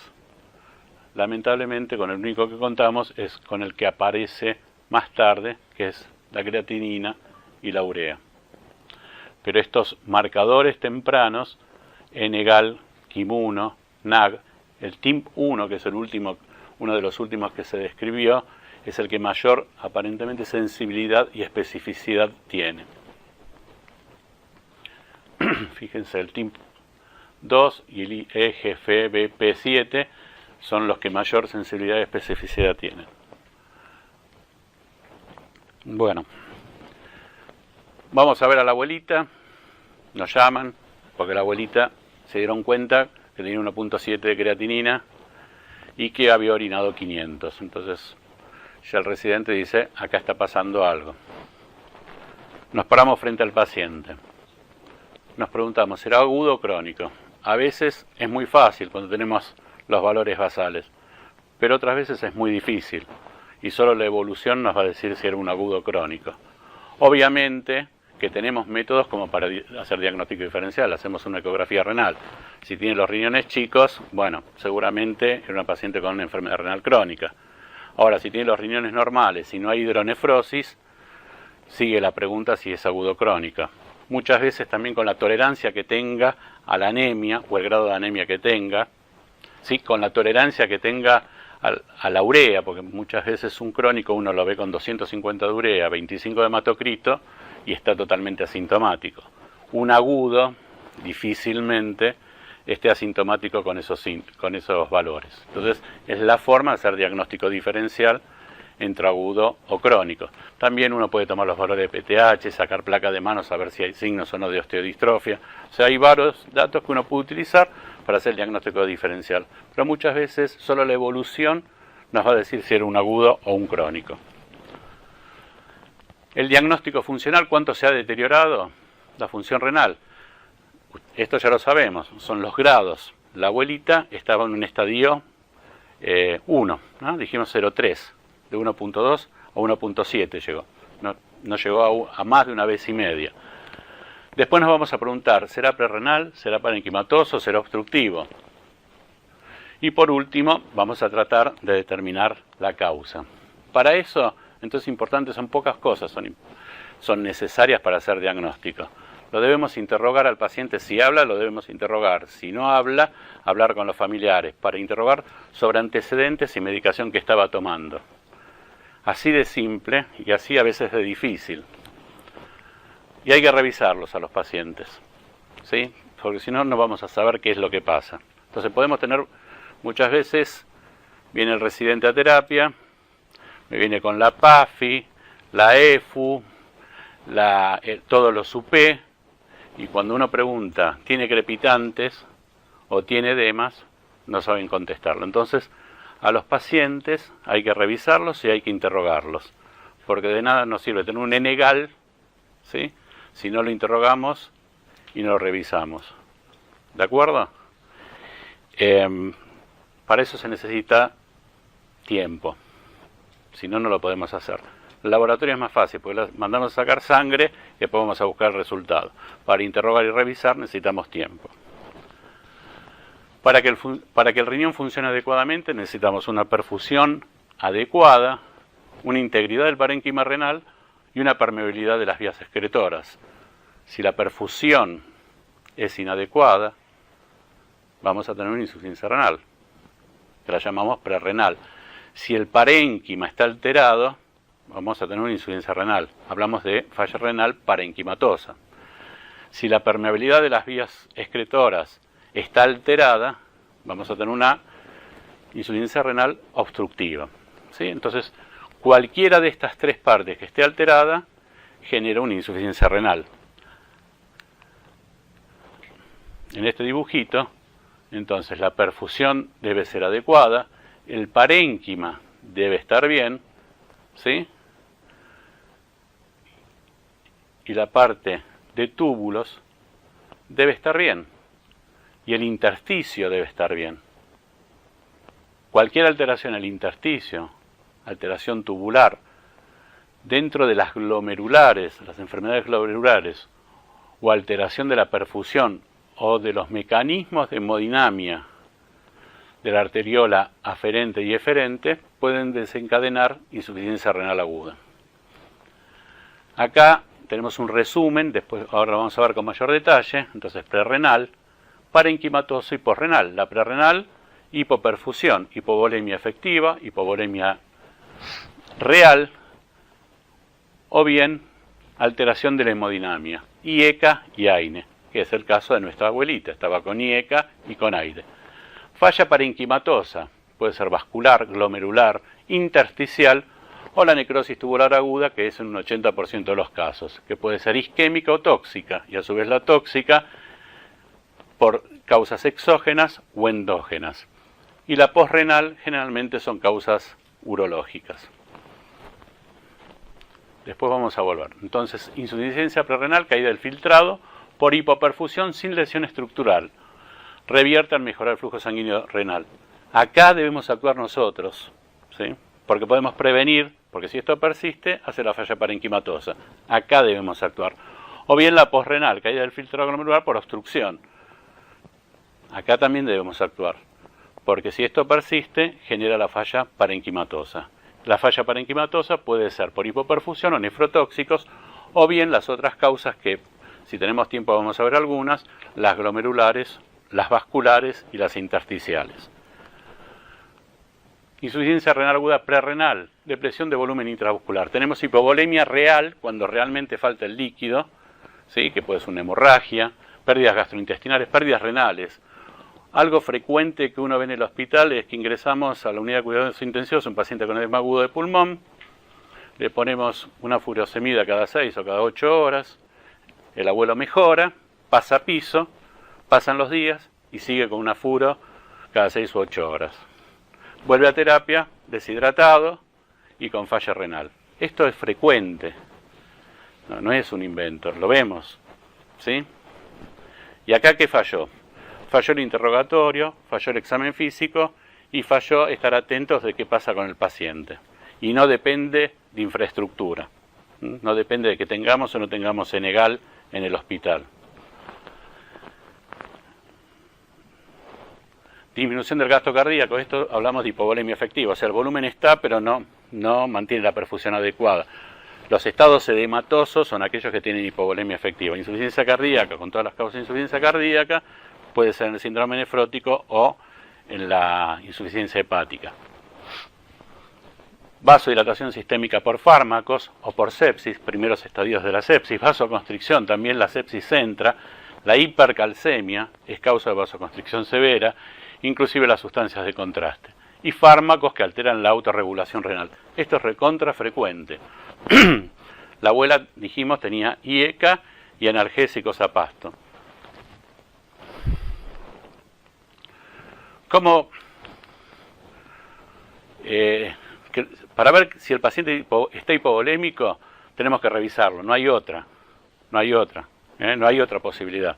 Lamentablemente, con el único que contamos es con el que aparece más tarde, que es la creatinina y la urea. Pero estos marcadores tempranos, NGAL, KIM1, NAG, el TIMP1, que es uno de los últimos que se describió, es el que mayor aparentemente sensibilidad y especificidad tiene. Fíjense, el TIMP2 y el EGFBP7 son los que mayor sensibilidad y especificidad tienen. Bueno, vamos a ver a la abuelita. Nos llaman porque la abuelita se dieron cuenta que tenía 1.7 de creatinina y que había orinado 500. Entonces ya el residente dice, acá está pasando algo. Nos paramos frente al paciente. Nos preguntamos, ¿será agudo o crónico? A veces es muy fácil cuando tenemos los valores basales, pero otras veces es muy difícil y solo la evolución nos va a decir si era un agudo o crónico. Obviamente que tenemos métodos como para hacer diagnóstico diferencial. Hacemos una ecografía renal. Si tiene los riñones chicos, bueno, seguramente era una paciente con una enfermedad renal crónica. Ahora, si tiene los riñones normales y no hay hidronefrosis, sigue la pregunta si es agudo o crónica. Muchas veces también con la tolerancia que tenga a la anemia o el grado de anemia que tenga, ¿sí? Con la tolerancia que tenga a la urea, porque muchas veces un crónico uno lo ve con 250 de urea, 25 de hematocrito y está totalmente asintomático. Un agudo difícilmente esté asintomático con esos valores. Entonces es la forma de hacer diagnóstico diferencial entre agudo o crónico. También uno puede tomar los valores de PTH, sacar placa de mano, saber si hay signos o no de osteodistrofia. O sea, hay varios datos que uno puede utilizar para hacer el diagnóstico diferencial. Pero muchas veces solo la evolución nos va a decir si era un agudo o un crónico. El diagnóstico funcional, ¿cuánto se ha deteriorado? La función renal. Esto ya lo sabemos, son los grados. La abuelita estaba en un estadio 1, ¿no? Dijimos 0,3. De 1.2 a 1.7 llegó. No llegó a más de una vez y media. Después nos vamos a preguntar, ¿será prerrenal? ¿Será parenquimatoso? ¿Será obstructivo? Y por último, vamos a tratar de determinar la causa. Para eso, entonces importante, son pocas cosas, son necesarias para hacer diagnóstico. Lo debemos interrogar al paciente. Si habla, lo debemos interrogar. Si no habla, hablar con los familiares para interrogar sobre antecedentes y medicación que estaba tomando. Así de simple y así a veces de difícil. Y hay que revisarlos a los pacientes, ¿sí? Porque si no, no vamos a saber qué es lo que pasa. Entonces podemos tener, muchas veces, viene el residente a terapia, me viene con la PAFI, la EFU, todos los UP, y cuando uno pregunta, ¿tiene crepitantes o tiene edemas? No saben contestarlo. Entonces, a los pacientes hay que revisarlos y hay que interrogarlos, porque de nada nos sirve tener un NGAL, ¿sí?, si no lo interrogamos y no lo revisamos. ¿De acuerdo? Para eso se necesita tiempo, si no, no lo podemos hacer. El laboratorio es más fácil, porque mandamos a sacar sangre y después vamos a buscar el resultado. Para interrogar y revisar necesitamos tiempo. Para que el riñón funcione adecuadamente necesitamos una perfusión adecuada, una integridad del parénquima renal y una permeabilidad de las vías excretoras. Si la perfusión es inadecuada, vamos a tener una insuficiencia renal, que la llamamos prerrenal. Si el parénquima está alterado, vamos a tener una insuficiencia renal. Hablamos de falla renal parenquimatosa. Si la permeabilidad de las vías excretoras está alterada, vamos a tener una insuficiencia renal obstructiva. ¿Sí? Entonces, cualquiera de estas tres partes que esté alterada genera una insuficiencia renal. En este dibujito, entonces, la perfusión debe ser adecuada, el parénquima debe estar bien, ¿sí? Y la parte de túbulos debe estar bien, y el intersticio debe estar bien. Cualquier alteración en el intersticio, alteración tubular, dentro de las glomerulares, las enfermedades glomerulares, o alteración de la perfusión o de los mecanismos de hemodinamia de la arteriola aferente y eferente, pueden desencadenar insuficiencia renal aguda. Acá tenemos un resumen, después ahora lo vamos a ver con mayor detalle. Entonces, prerrenal, parenquimatosa y posrenal. La prerrenal, hipoperfusión, hipovolemia efectiva, hipovolemia real, o bien alteración de la hemodinamia, IECA y AINE, que es el caso de nuestra abuelita, estaba con IECA y con AINE. Falla parenquimatosa, puede ser vascular, glomerular, intersticial, o la necrosis tubular aguda, que es en un 80% de los casos, que puede ser isquémica o tóxica, y a su vez la tóxica por causas exógenas o endógenas. Y la posrenal generalmente son causas urológicas. Después vamos a volver. Entonces, insuficiencia prerrenal, caída del filtrado, por hipoperfusión sin lesión estructural. Revierte al mejorar el flujo sanguíneo renal. Acá debemos actuar nosotros, ¿sí? Porque podemos prevenir, porque si esto persiste, hace la falla parenquimatosa. Acá debemos actuar. O bien la posrenal, caída del filtrado glomerular por obstrucción. Acá también debemos actuar, porque si esto persiste, genera la falla parenquimatosa. La falla parenquimatosa puede ser por hipoperfusión o nefrotóxicos, o bien las otras causas que, si tenemos tiempo vamos a ver algunas, las glomerulares, las vasculares y las intersticiales. Insuficiencia renal aguda prerrenal, depresión de volumen intravascular. Tenemos hipovolemia real, cuando realmente falta el líquido, ¿sí? Que puede ser una hemorragia, pérdidas gastrointestinales, pérdidas renales. Algo frecuente que uno ve en el hospital es que ingresamos a la unidad de cuidados intensivos un paciente con edema agudo de pulmón, le ponemos una furosemida cada 6 o cada 8 horas, el abuelo mejora, pasa piso, pasan los días y sigue con una furo cada 6 u 8 horas. Vuelve a terapia, deshidratado y con falla renal. Esto es frecuente, no es un invento, lo vemos, ¿sí? ¿Y acá qué falló? Falló el interrogatorio, falló el examen físico y falló estar atentos de qué pasa con el paciente. Y no depende de infraestructura, no depende de que tengamos o no tengamos Senegal en el hospital. Disminución del gasto cardíaco, esto hablamos de hipovolemia efectiva, o sea, el volumen está, pero no mantiene la perfusión adecuada. Los estados edematosos son aquellos que tienen hipovolemia efectiva. Insuficiencia cardíaca, con todas las causas de insuficiencia cardíaca, puede ser en el síndrome nefrótico o en la insuficiencia hepática. Vasodilatación sistémica por fármacos o por sepsis, primeros estadios de la sepsis. Vasoconstricción, también la sepsis entra. La hipercalcemia es causa de vasoconstricción severa, inclusive las sustancias de contraste. Y fármacos que alteran la autorregulación renal. Esto es recontra frecuente. La abuela, dijimos, tenía IECA y analgésicos a pasto. ¿Cómo? Para ver si el paciente está hipovolémico, tenemos que revisarlo. No hay otra. No hay otra posibilidad.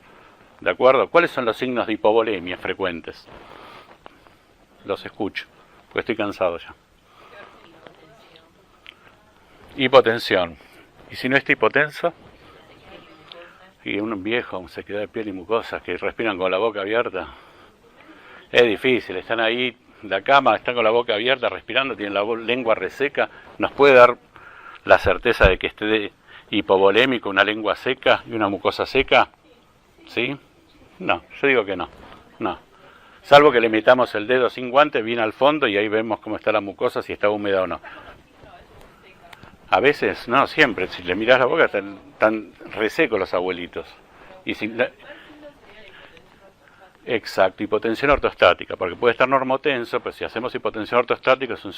¿De acuerdo? ¿Cuáles son los signos de hipovolemia frecuentes? Los escucho, porque estoy cansado ya. Hipotensión. ¿Y si no está hipotenso? Y un viejo, sequedad de piel y mucosas que respiran con la boca abierta. Es difícil, están ahí en la cama, están con la boca abierta, respirando, tienen la lengua reseca. Nos puede dar la certeza de que esté hipovolémico, una lengua seca y una mucosa seca? ¿Sí? No, yo digo que no. No. Salvo que le metamos el dedo sin guante bien al fondo y ahí vemos cómo está la mucosa, si está húmeda o no. A veces, no, siempre. Si le mirás la boca, están resecos los abuelitos. Y si exacto, hipotensión ortostática, porque puede estar normotenso, pero si hacemos hipotensión ortostática es un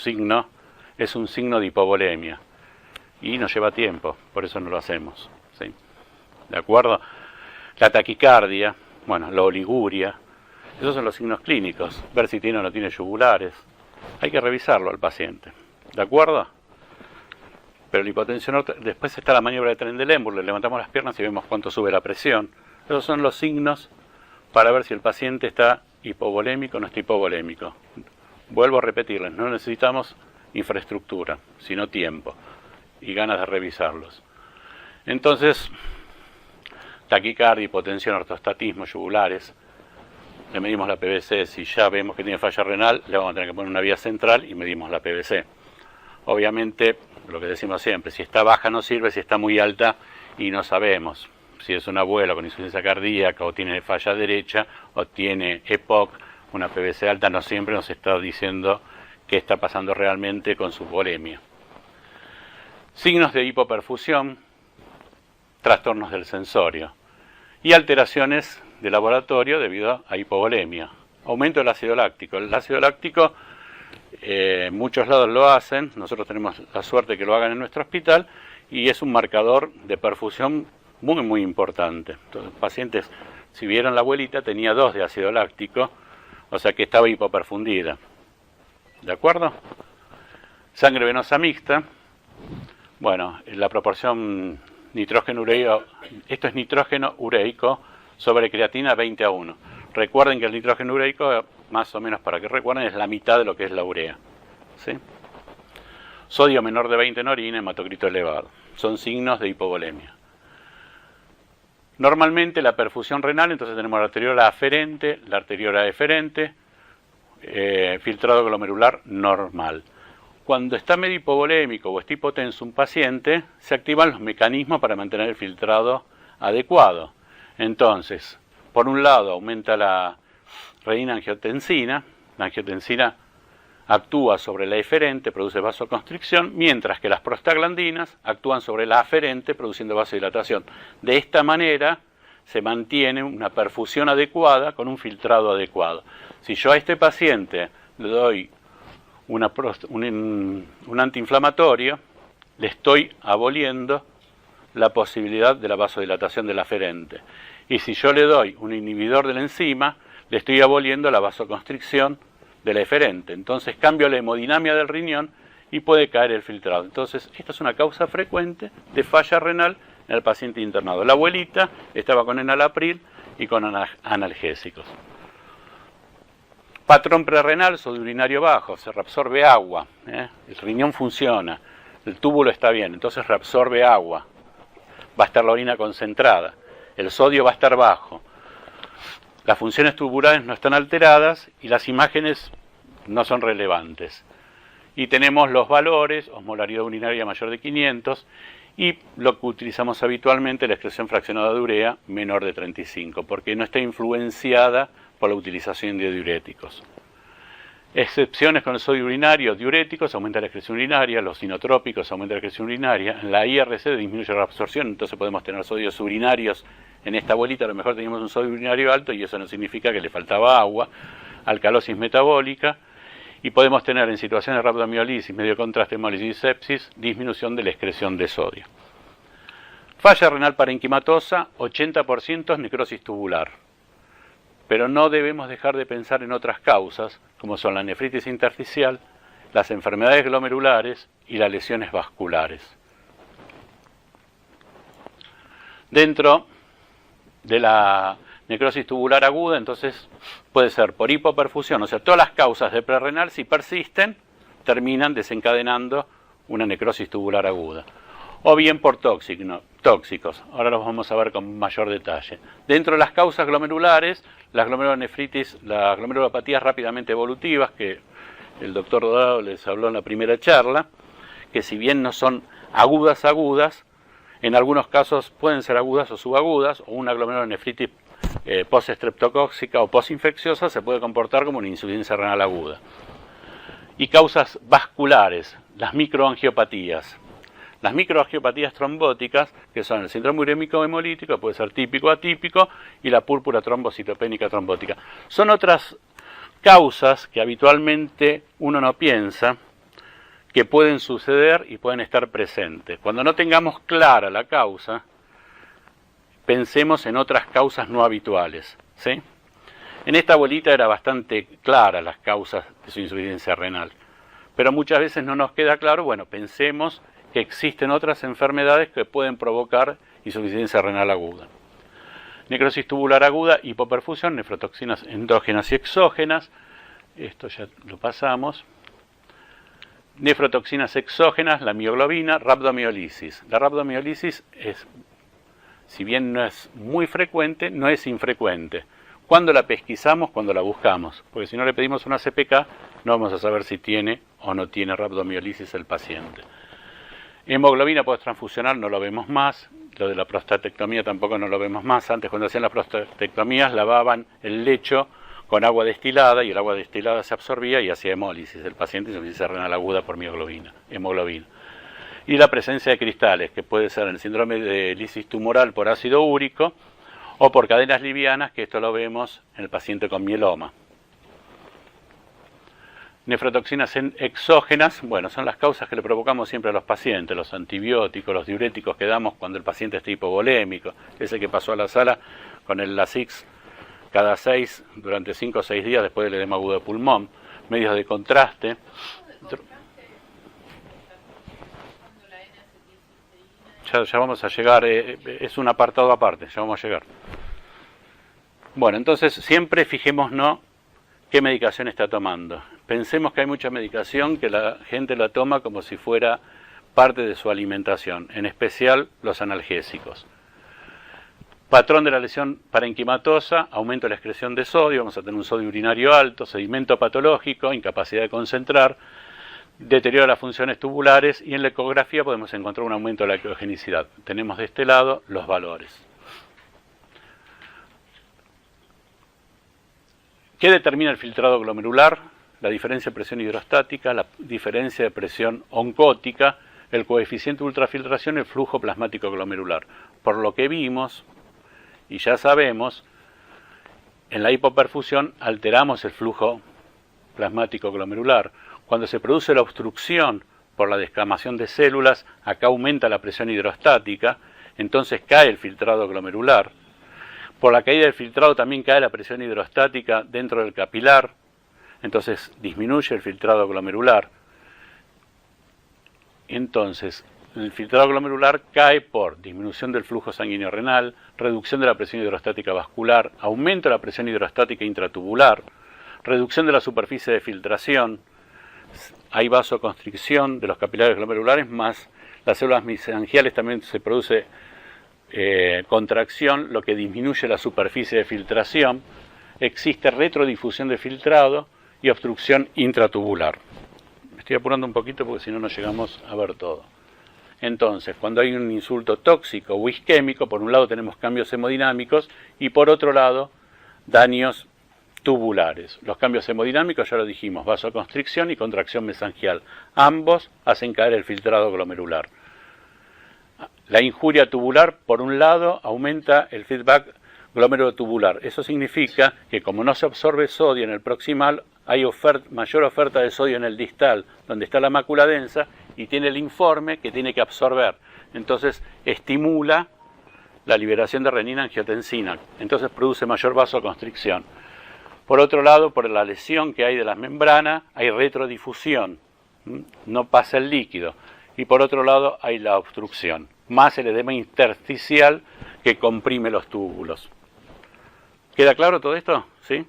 signo de hipovolemia. Y nos lleva tiempo, por eso no lo hacemos. ¿Sí? ¿De acuerdo? La taquicardia, bueno, la oliguria, esos son los signos clínicos. Ver si tiene o no tiene yugulares. Hay que revisarlo al paciente. ¿De acuerdo? Pero la hipotensión, después está la maniobra de Trendelenburg, le levantamos las piernas y vemos cuánto sube la presión. Esos son los signos para ver si el paciente está hipovolémico o no está hipovolémico. Vuelvo a repetirles, no necesitamos infraestructura, sino tiempo y ganas de revisarlos. Entonces, taquicardia, hipotensión, ortostatismo, yugulares, le medimos la PVC, si ya vemos que tiene falla renal, le vamos a tener que poner una vía central y medimos la PVC. Obviamente, lo que decimos siempre, si está baja no sirve, si está muy alta y no sabemos. Si es un abuelo con insuficiencia cardíaca o tiene falla derecha o tiene EPOC, una PVC alta, no siempre nos está diciendo qué está pasando realmente con su volemia. Signos de hipoperfusión, trastornos del sensorio y alteraciones de laboratorio debido a hipovolemia. Aumento del ácido láctico. El ácido láctico, muchos lados lo hacen, nosotros tenemos la suerte de que lo hagan en nuestro hospital y es un marcador de perfusión muy, muy importante. Entonces, pacientes, si vieron la abuelita, tenía 2 de ácido láctico, o sea que estaba hipoperfundida. ¿De acuerdo? Sangre venosa mixta. Bueno, la proporción nitrógeno ureico, esto es nitrógeno ureico sobre creatina 20:1. Recuerden que el nitrógeno ureico, más o menos para que recuerden, es la mitad de lo que es la urea. ¿Sí? Sodio menor de 20 en orina, hematocrito elevado. Son signos de hipovolemia. Normalmente la perfusión renal, entonces tenemos la arteriola aferente, la arteriola eferente, filtrado glomerular normal. Cuando está medio hipovolémico o está hipotenso un paciente, se activan los mecanismos para mantener el filtrado adecuado. Entonces, por un lado aumenta la renina-angiotensina, la angiotensina actúa sobre la eferente, produce vasoconstricción, mientras que las prostaglandinas actúan sobre la aferente, produciendo vasodilatación. De esta manera se mantiene una perfusión adecuada con un filtrado adecuado. Si yo a este paciente le doy un antiinflamatorio, le estoy aboliendo la posibilidad de la vasodilatación de la aferente. Y si yo le doy un inhibidor de la enzima, le estoy aboliendo la vasoconstricción de la eferente. Entonces cambio la hemodinamia del riñón y puede caer el filtrado. Entonces, esta es una causa frecuente de falla renal en el paciente internado. La abuelita estaba con enalapril y con analgésicos. Patrón prerrenal, sodio urinario bajo, se reabsorbe agua, el riñón funciona, el túbulo está bien, entonces reabsorbe agua, va a estar la orina concentrada, el sodio va a estar bajo, las funciones tubulares no están alteradas y las imágenes no son relevantes. Y tenemos los valores, osmolaridad urinaria mayor de 500 y lo que utilizamos habitualmente, la excreción fraccionada de urea menor de 35, porque no está influenciada por la utilización de diuréticos. Excepciones con el sodio urinario, diuréticos, aumenta la excreción urinaria, los inotrópicos aumenta la excreción urinaria, en la IRC disminuye la absorción, entonces podemos tener sodios urinarios. En esta abuelita a lo mejor teníamos un sodio urinario alto y eso no significa que le faltaba agua, alcalosis metabólica, y podemos tener en situaciones de rhabdomiolisis, medio contraste, hemólisis y sepsis, disminución de la excreción de sodio. Falla renal parenquimatosa, 80% necrosis tubular. Pero no debemos dejar de pensar en otras causas, como son la nefritis intersticial, las enfermedades glomerulares y las lesiones vasculares. Dentro de la necrosis tubular aguda, entonces puede ser por hipoperfusión, o sea, todas las causas de prerrenal, si persisten, terminan desencadenando una necrosis tubular aguda. O bien por tóxicos, ahora los vamos a ver con mayor detalle. Dentro de las causas glomerulares, las glomerulonefritis, las glomerulopatías rápidamente evolutivas, que el doctor Dorado les habló en la primera charla, que si bien no son agudas, en algunos casos pueden ser agudas o subagudas, o una glomerulonefritis post-estreptocóxica o post-infecciosa se puede comportar como una insuficiencia renal aguda. Y causas vasculares, las microangiopatías. Las microangiopatías trombóticas, que son el síndrome urémico hemolítico, puede ser típico o atípico, y la púrpura trombocitopénica trombótica. Son otras causas que habitualmente uno no piensa, que pueden suceder y pueden estar presentes. Cuando no tengamos clara la causa, pensemos en otras causas no habituales, ¿sí? En esta bolita era bastante clara las causas de su insuficiencia renal, pero muchas veces no nos queda claro. Bueno, pensemos que existen otras enfermedades que pueden provocar insuficiencia renal aguda. Necrosis tubular aguda, hipoperfusión, nefrotoxinas endógenas y exógenas, esto ya lo pasamos. Nefrotoxinas exógenas, la mioglobina, rhabdomiolisis. La rhabdomiolisis es, si bien no es muy frecuente, no es infrecuente. ¿Cuándo la pesquisamos? Cuando la buscamos, porque si no le pedimos una CPK, no vamos a saber si tiene o no tiene rhabdomiolisis el paciente. Hemoglobina posttransfusional no lo vemos más, lo de la prostatectomía tampoco no lo vemos más. Antes, cuando hacían las prostatectomías, lavaban el lecho con agua destilada y el agua destilada se absorbía y hacía hemólisis el paciente, insuficiencia renal aguda por hemoglobina. Y la presencia de cristales, que puede ser el síndrome de lisis tumoral por ácido úrico o por cadenas livianas, que esto lo vemos en el paciente con mieloma. Nefrotoxinas exógenas, bueno, son las causas que le provocamos siempre a los pacientes, los antibióticos, los diuréticos que damos cuando el paciente está hipovolémico, ese que pasó a la sala con el Lasix cada 6 durante 5 o 6 días después del edema agudo de pulmón, medios de contraste. Ya vamos a llegar, es un apartado aparte, ya vamos a llegar. Bueno, entonces siempre fijémonos qué medicación está tomando. Pensemos que hay mucha medicación que la gente la toma como si fuera parte de su alimentación, en especial los analgésicos. Patrón de la lesión parenquimatosa, aumento de la excreción de sodio, vamos a tener un sodio urinario alto, sedimento patológico, incapacidad de concentrar, deterioro de las funciones tubulares, y en la ecografía podemos encontrar un aumento de la ecogenicidad. Tenemos de este lado los valores. ¿Qué determina el filtrado glomerular? La diferencia de presión hidrostática, la diferencia de presión oncótica, el coeficiente de ultrafiltración y el flujo plasmático glomerular. Por lo que vimos, y ya sabemos, en la hipoperfusión alteramos el flujo plasmático glomerular. Cuando se produce la obstrucción por la descamación de células, acá aumenta la presión hidrostática, entonces cae el filtrado glomerular. Por la caída del filtrado también cae la presión hidrostática dentro del capilar, entonces disminuye el filtrado glomerular. Entonces, el filtrado glomerular cae por disminución del flujo sanguíneo renal, reducción de la presión hidrostática vascular, aumento de la presión hidrostática intratubular, reducción de la superficie de filtración, hay vasoconstricción de los capilares glomerulares, más las células mesangiales también se produce contracción, lo que disminuye la superficie de filtración, existe retrodifusión de filtrado y obstrucción intratubular. Me estoy apurando un poquito porque si no, no llegamos a ver todo. Entonces, cuando hay un insulto tóxico o isquémico, por un lado tenemos cambios hemodinámicos y por otro lado daños tubulares. Los cambios hemodinámicos ya lo dijimos, vasoconstricción y contracción mesangial. Ambos hacen caer el filtrado glomerular. La injuria tubular, por un lado, aumenta el feedback glomerulotubular. Eso significa que como no se absorbe sodio en el proximal, hay mayor oferta de sodio en el distal, donde está la mácula densa, y tiene el informe que tiene que absorber. Entonces estimula la liberación de renina-angiotensina. Entonces produce mayor vasoconstricción. Por otro lado, por la lesión que hay de la membrana, hay retrodifusión. No pasa el líquido. Y por otro lado, hay la obstrucción. Más el edema intersticial que comprime los túbulos. ¿Queda claro todo esto? ¿Sí?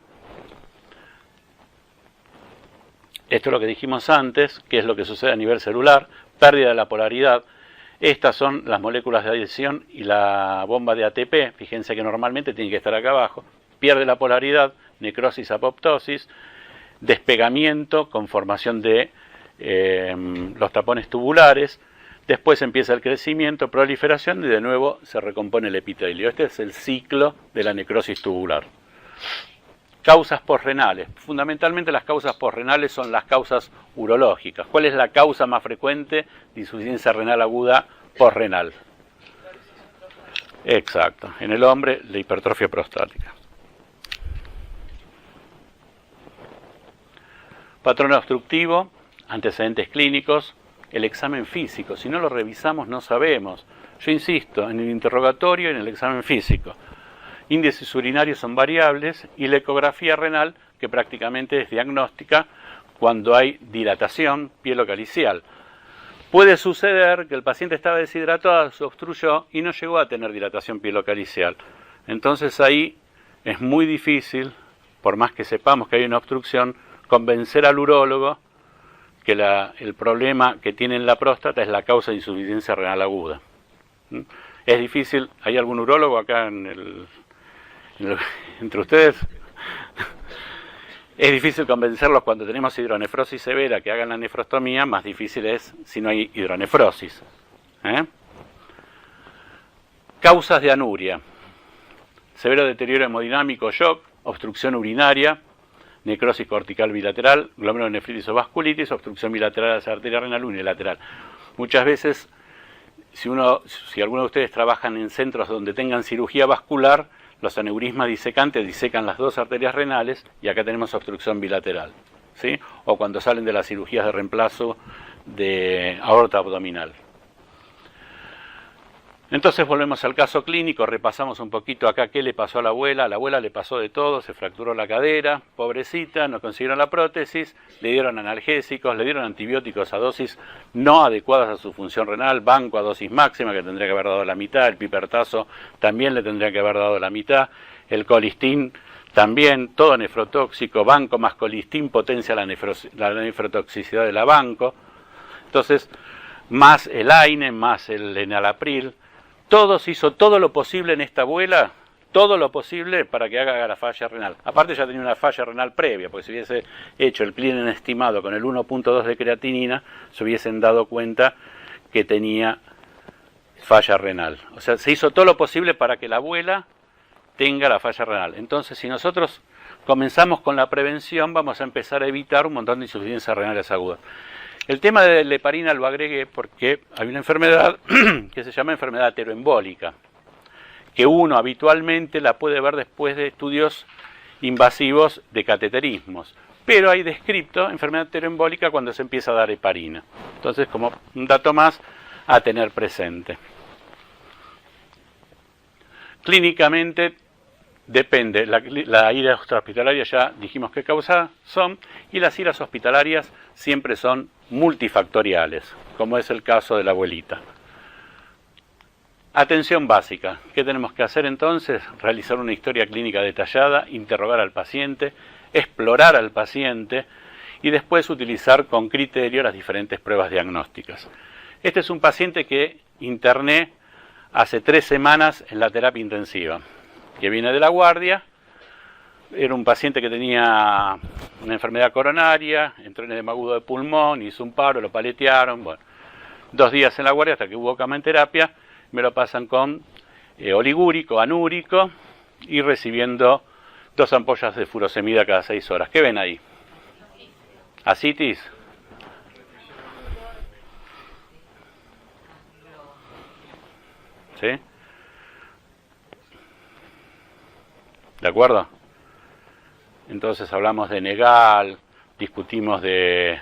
Esto es lo que dijimos antes, que es lo que sucede a nivel celular, pérdida de la polaridad. Estas son las moléculas de adhesión y la bomba de ATP, fíjense que normalmente tiene que estar acá abajo, pierde la polaridad, necrosis, apoptosis, despegamiento con formación de los tapones tubulares, Después empieza el crecimiento, proliferación y de nuevo se recompone el epitelio. Este es el ciclo de la necrosis tubular. Causas posrenales. Fundamentalmente las causas posrenales son las causas urológicas. ¿Cuál es la causa más frecuente de insuficiencia renal aguda posrenal? Exacto. En el hombre, la hipertrofia prostática. Patrón obstructivo, antecedentes clínicos, el examen físico. Si no lo revisamos no sabemos. Yo insisto, en el interrogatorio y en el examen físico. Índices urinarios son variables y la ecografía renal, que prácticamente es diagnóstica cuando hay dilatación pielocalicial. Puede suceder que el paciente estaba deshidratado, se obstruyó y no llegó a tener dilatación pielocalicial. Entonces ahí es muy difícil, por más que sepamos que hay una obstrucción, convencer al urólogo que el problema que tiene en la próstata es la causa de insuficiencia renal aguda. Es difícil, ¿hay algún urólogo acá entre ustedes? Es difícil convencerlos cuando tenemos hidronefrosis severa que hagan la nefrostomía, más difícil es si no hay hidronefrosis. Causas de anuria. Severo deterioro hemodinámico, shock, obstrucción urinaria, necrosis cortical bilateral, glomerulonefritis o vasculitis, obstrucción bilateral de la arteria renal unilateral. Muchas veces, si alguno de ustedes trabajan en centros donde tengan cirugía vascular, los aneurismas disecantes disecan las dos arterias renales y acá tenemos obstrucción bilateral, ¿sí? O cuando salen de las cirugías de reemplazo de aorta abdominal. Entonces volvemos al caso clínico, repasamos un poquito acá qué le pasó a la abuela le pasó de todo, se fracturó la cadera, pobrecita, no consiguieron la prótesis, le dieron analgésicos, le dieron antibióticos a dosis no adecuadas a su función renal, banco a dosis máxima que tendría que haber dado la mitad, el pipertazo también le tendría que haber dado la mitad, el colistín también, todo nefrotóxico, banco más colistín potencia la nefrotoxicidad de la banco, entonces más el AINE, más el enalapril. Todos hizo todo lo posible en esta abuela, todo lo posible para que haga la falla renal. Aparte ya tenía una falla renal previa, porque si hubiese hecho el Cleanen estimado con el 1.2 de creatinina, se hubiesen dado cuenta que tenía falla renal. O sea, se hizo todo lo posible para que la abuela tenga la falla renal. Entonces, si nosotros comenzamos con la prevención, vamos a empezar a evitar un montón de insuficiencias renales agudas. El tema de la heparina lo agregué porque hay una enfermedad que se llama enfermedad ateroembólica, que uno habitualmente la puede ver después de estudios invasivos de cateterismos, pero hay descrito enfermedad ateroembólica cuando se empieza a dar heparina. Entonces, como un dato más a tener presente. Clínicamente depende, la ira extrahospitalaria ya dijimos qué causa son, y las iras hospitalarias siempre son multifactoriales, como es el caso de la abuelita. Atención básica. ¿Qué tenemos que hacer entonces? Realizar una historia clínica detallada, interrogar al paciente, explorar al paciente y después utilizar con criterio las diferentes pruebas diagnósticas. Este es un paciente que interné hace 3 semanas en la terapia intensiva, que viene de la guardia. Era un paciente que tenía una enfermedad coronaria, entró en edema agudo de pulmón, hizo un paro, lo paletearon, bueno, 2 días en la guardia hasta que hubo cama en terapia, me lo pasan con oligúrico, anúrico y recibiendo 2 ampollas de furosemida cada 6 horas. ¿Qué ven ahí? ¿Asitis? ¿Sí? ¿De acuerdo? Entonces hablamos de Negal, discutimos de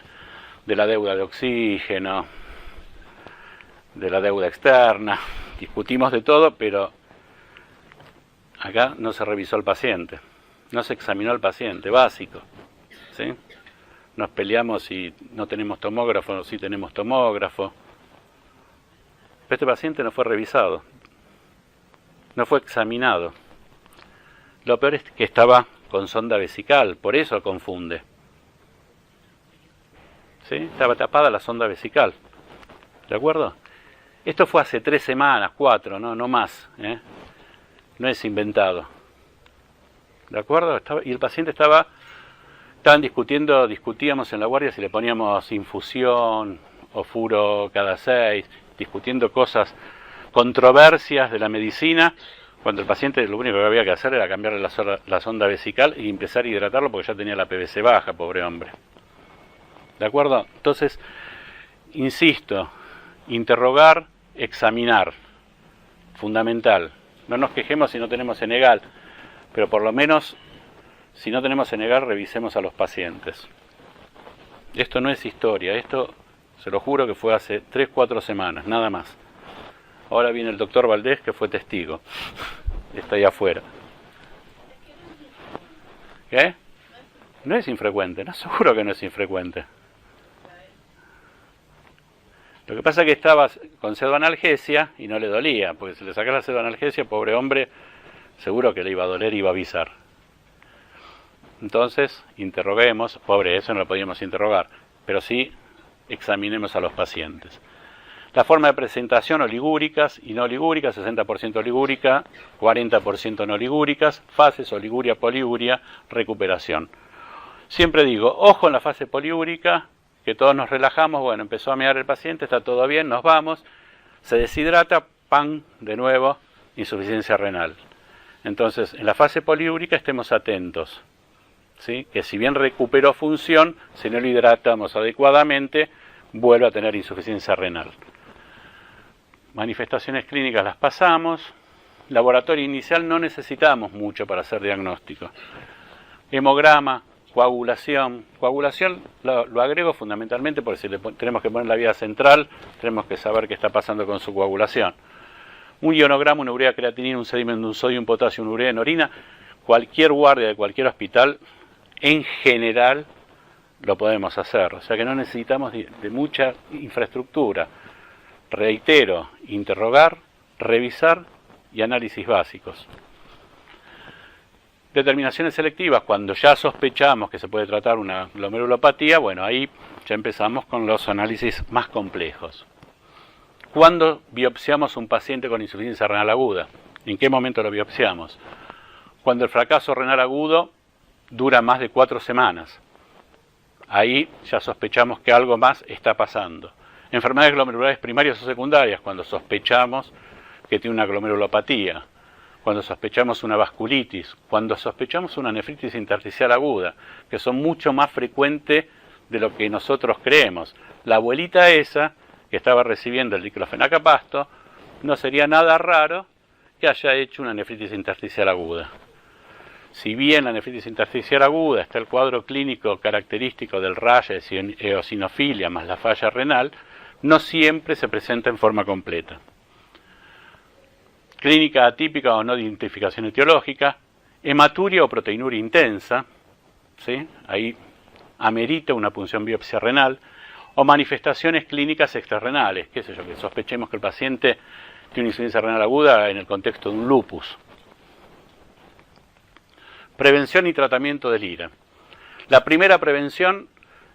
la deuda de oxígeno, de la deuda externa, discutimos de todo, pero acá no se revisó al paciente, no se examinó al paciente, básico, ¿sí? Nos peleamos si no tenemos tomógrafo o si tenemos tomógrafo. Pero este paciente no fue revisado, no fue examinado. Lo peor es que estaba con sonda vesical, por eso confunde. ¿Sí? Estaba tapada la sonda vesical. ¿De acuerdo? Esto fue hace 3 semanas, 4, no más. No es inventado. ¿De acuerdo? Y el paciente estaban discutíamos en la guardia si le poníamos infusión o furo cada 6. discutiendo cosas, controversias de la medicina, cuando el paciente lo único que había que hacer era cambiarle la sonda vesical y empezar a hidratarlo porque ya tenía la PVC baja, pobre hombre. ¿De acuerdo? Entonces, insisto, interrogar, examinar, fundamental. No nos quejemos si no tenemos Senegal, pero por lo menos, si no tenemos Senegal, revisemos a los pacientes. Esto no es historia, esto se lo juro que fue hace 3-4 semanas, nada más. Ahora viene el doctor Valdés, que fue testigo. Está ahí afuera. ¿Qué? No es infrecuente, no, seguro que no es infrecuente. Lo que pasa es que estaba con pseudoanalgesia y no le dolía, porque si le sacás la pseudoanalgesia, pobre hombre, seguro que le iba a doler y iba a avisar. Entonces, interroguemos, pobre, eso no lo podíamos interrogar, pero sí examinemos a los pacientes. La forma de presentación, oligúricas y no oligúricas, 60% oligúrica, 40% no oligúricas, fases, oliguria, poliuria, recuperación. Siempre digo, ojo en la fase poliúrica, que todos nos relajamos, bueno, empezó a mear el paciente, está todo bien, nos vamos, se deshidrata, ¡pam!, de nuevo, insuficiencia renal. Entonces, en la fase poliúrica estemos atentos, ¿sí? Que si bien recuperó función, si no lo hidratamos adecuadamente, vuelve a tener insuficiencia renal. Manifestaciones clínicas las pasamos. Laboratorio inicial no necesitamos mucho para hacer diagnóstico. Hemograma, coagulación. Coagulación lo agrego fundamentalmente porque si le tenemos que poner la vía central, tenemos que saber qué está pasando con su coagulación. Un ionograma, una urea creatinina, un sedimento, un sodio, un potasio, una urea en orina. Cualquier guardia de cualquier hospital, en general, lo podemos hacer. O sea que no necesitamos de mucha infraestructura. Reitero, interrogar, revisar y análisis básicos. Determinaciones selectivas, cuando ya sospechamos que se puede tratar una glomerulopatía, bueno, ahí ya empezamos con los análisis más complejos. ¿Cuándo biopsiamos un paciente con insuficiencia renal aguda? ¿En qué momento lo biopsiamos? Cuando el fracaso renal agudo dura más de 4 semanas. Ahí ya sospechamos que algo más está pasando. Enfermedades glomerulares primarias o secundarias, cuando sospechamos que tiene una glomerulopatía, cuando sospechamos una vasculitis, cuando sospechamos una nefritis intersticial aguda, que son mucho más frecuentes de lo que nosotros creemos. La abuelita esa, que estaba recibiendo el diclofenacapasto, no sería nada raro que haya hecho una nefritis intersticial aguda. Si bien la nefritis intersticial aguda está el cuadro clínico característico del rash, eosinofilia más la falla renal, no siempre se presenta en forma completa. Clínica atípica o no de identificación etiológica, hematuria o proteinuria intensa, ¿sí? Ahí amerita una punción biopsia renal, o manifestaciones clínicas extrarrenales, qué sé yo, que sospechemos que el paciente tiene una insuficiencia renal aguda en el contexto de un lupus. Prevención y tratamiento del IRA. La primera prevención,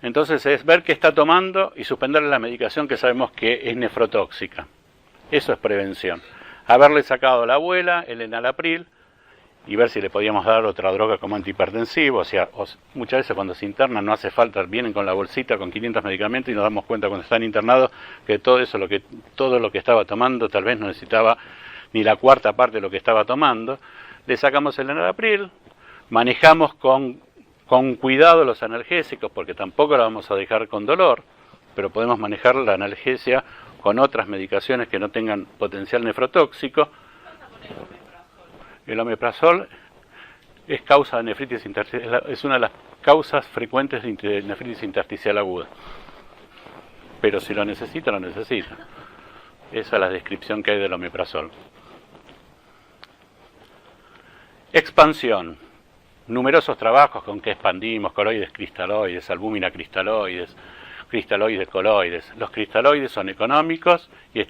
entonces, es ver qué está tomando y suspenderle la medicación que sabemos que es nefrotóxica. Eso es prevención. Haberle sacado a la abuela el enalapril y ver si le podíamos dar otra droga como antihipertensivo. O sea, muchas veces cuando se internan no hace falta, vienen con la bolsita con 500 medicamentos y nos damos cuenta cuando están internados que todo lo que estaba tomando tal vez no necesitaba ni la cuarta parte de lo que estaba tomando. Le sacamos el enalapril, manejamos con cuidado los analgésicos, porque tampoco la vamos a dejar con dolor, pero podemos manejar la analgesia con otras medicaciones que no tengan potencial nefrotóxico. El omeprazol es causa de nefritis intersticial, es una de las causas frecuentes de nefritis intersticial aguda. Pero si lo necesita, lo necesita. Esa es la descripción que hay del omeprazol. Expansión. Numerosos trabajos con que expandimos, coloides, cristaloides, albúmina, cristaloides, cristaloides, coloides. Los cristaloides son económicos y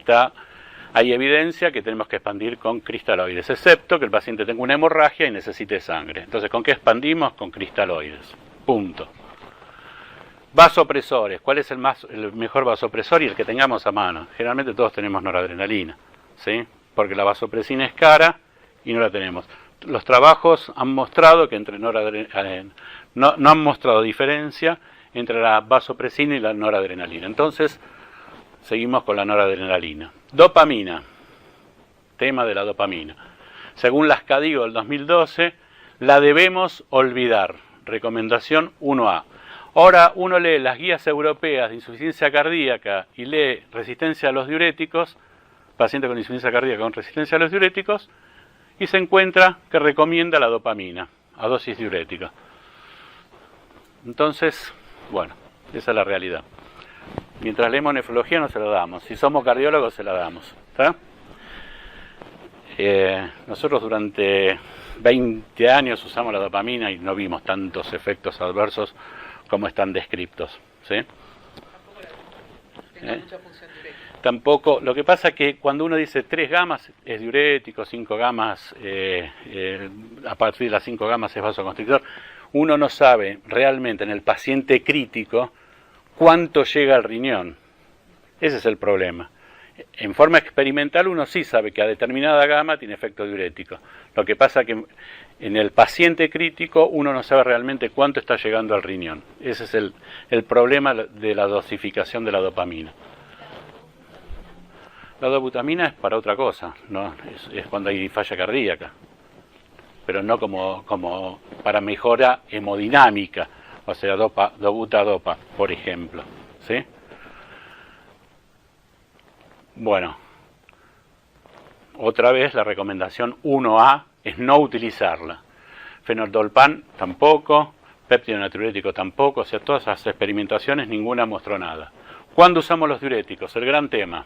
hay evidencia que tenemos que expandir con cristaloides, excepto que el paciente tenga una hemorragia y necesite sangre. Entonces, ¿con qué expandimos? Con cristaloides. Punto. Vasopresores. ¿Cuál es el mejor vasopresor y el que tengamos a mano? Generalmente todos tenemos noradrenalina, ¿sí? Porque la vasopresina es cara y no la tenemos. Los trabajos han mostrado que no han mostrado diferencia entre la vasopresina y la noradrenalina. Entonces, Seguimos con la noradrenalina. Dopamina. Tema de la dopamina. Según las CADIGO del 2012, la debemos olvidar. Recomendación 1A. Ahora uno lee las guías europeas de insuficiencia cardíaca y lee resistencia a los diuréticos, paciente con insuficiencia cardíaca con resistencia a los diuréticos, y se encuentra que recomienda la dopamina a dosis diurética. Entonces, bueno, esa es la realidad. Mientras leemos nefrología no se la damos. Si somos cardiólogos se la damos. ¿Está? Nosotros durante 20 años usamos la dopamina y no vimos tantos efectos adversos como están descritos. ¿Sí? Tampoco, lo que pasa es que cuando uno dice 3 gamas es diurético, 5 gamas, a partir de las 5 gamas es vasoconstrictor, uno no sabe realmente en el paciente crítico cuánto llega al riñón. Ese es el problema. En forma experimental uno sí sabe que a determinada gama tiene efecto diurético. Lo que pasa es que en el paciente crítico uno no sabe realmente cuánto está llegando al riñón. Ese es el problema de la dosificación de la dopamina. La dobutamina es para otra cosa, ¿no? Es cuando hay falla cardíaca, pero no como para mejora hemodinámica, o sea, dobuta-dopa, por ejemplo. ¿Sí? Bueno, otra vez la recomendación 1A es no utilizarla. Fenoldolpan tampoco, péptido natriurético tampoco, o sea, todas esas experimentaciones ninguna mostró nada. ¿Cuándo usamos los diuréticos? El gran tema.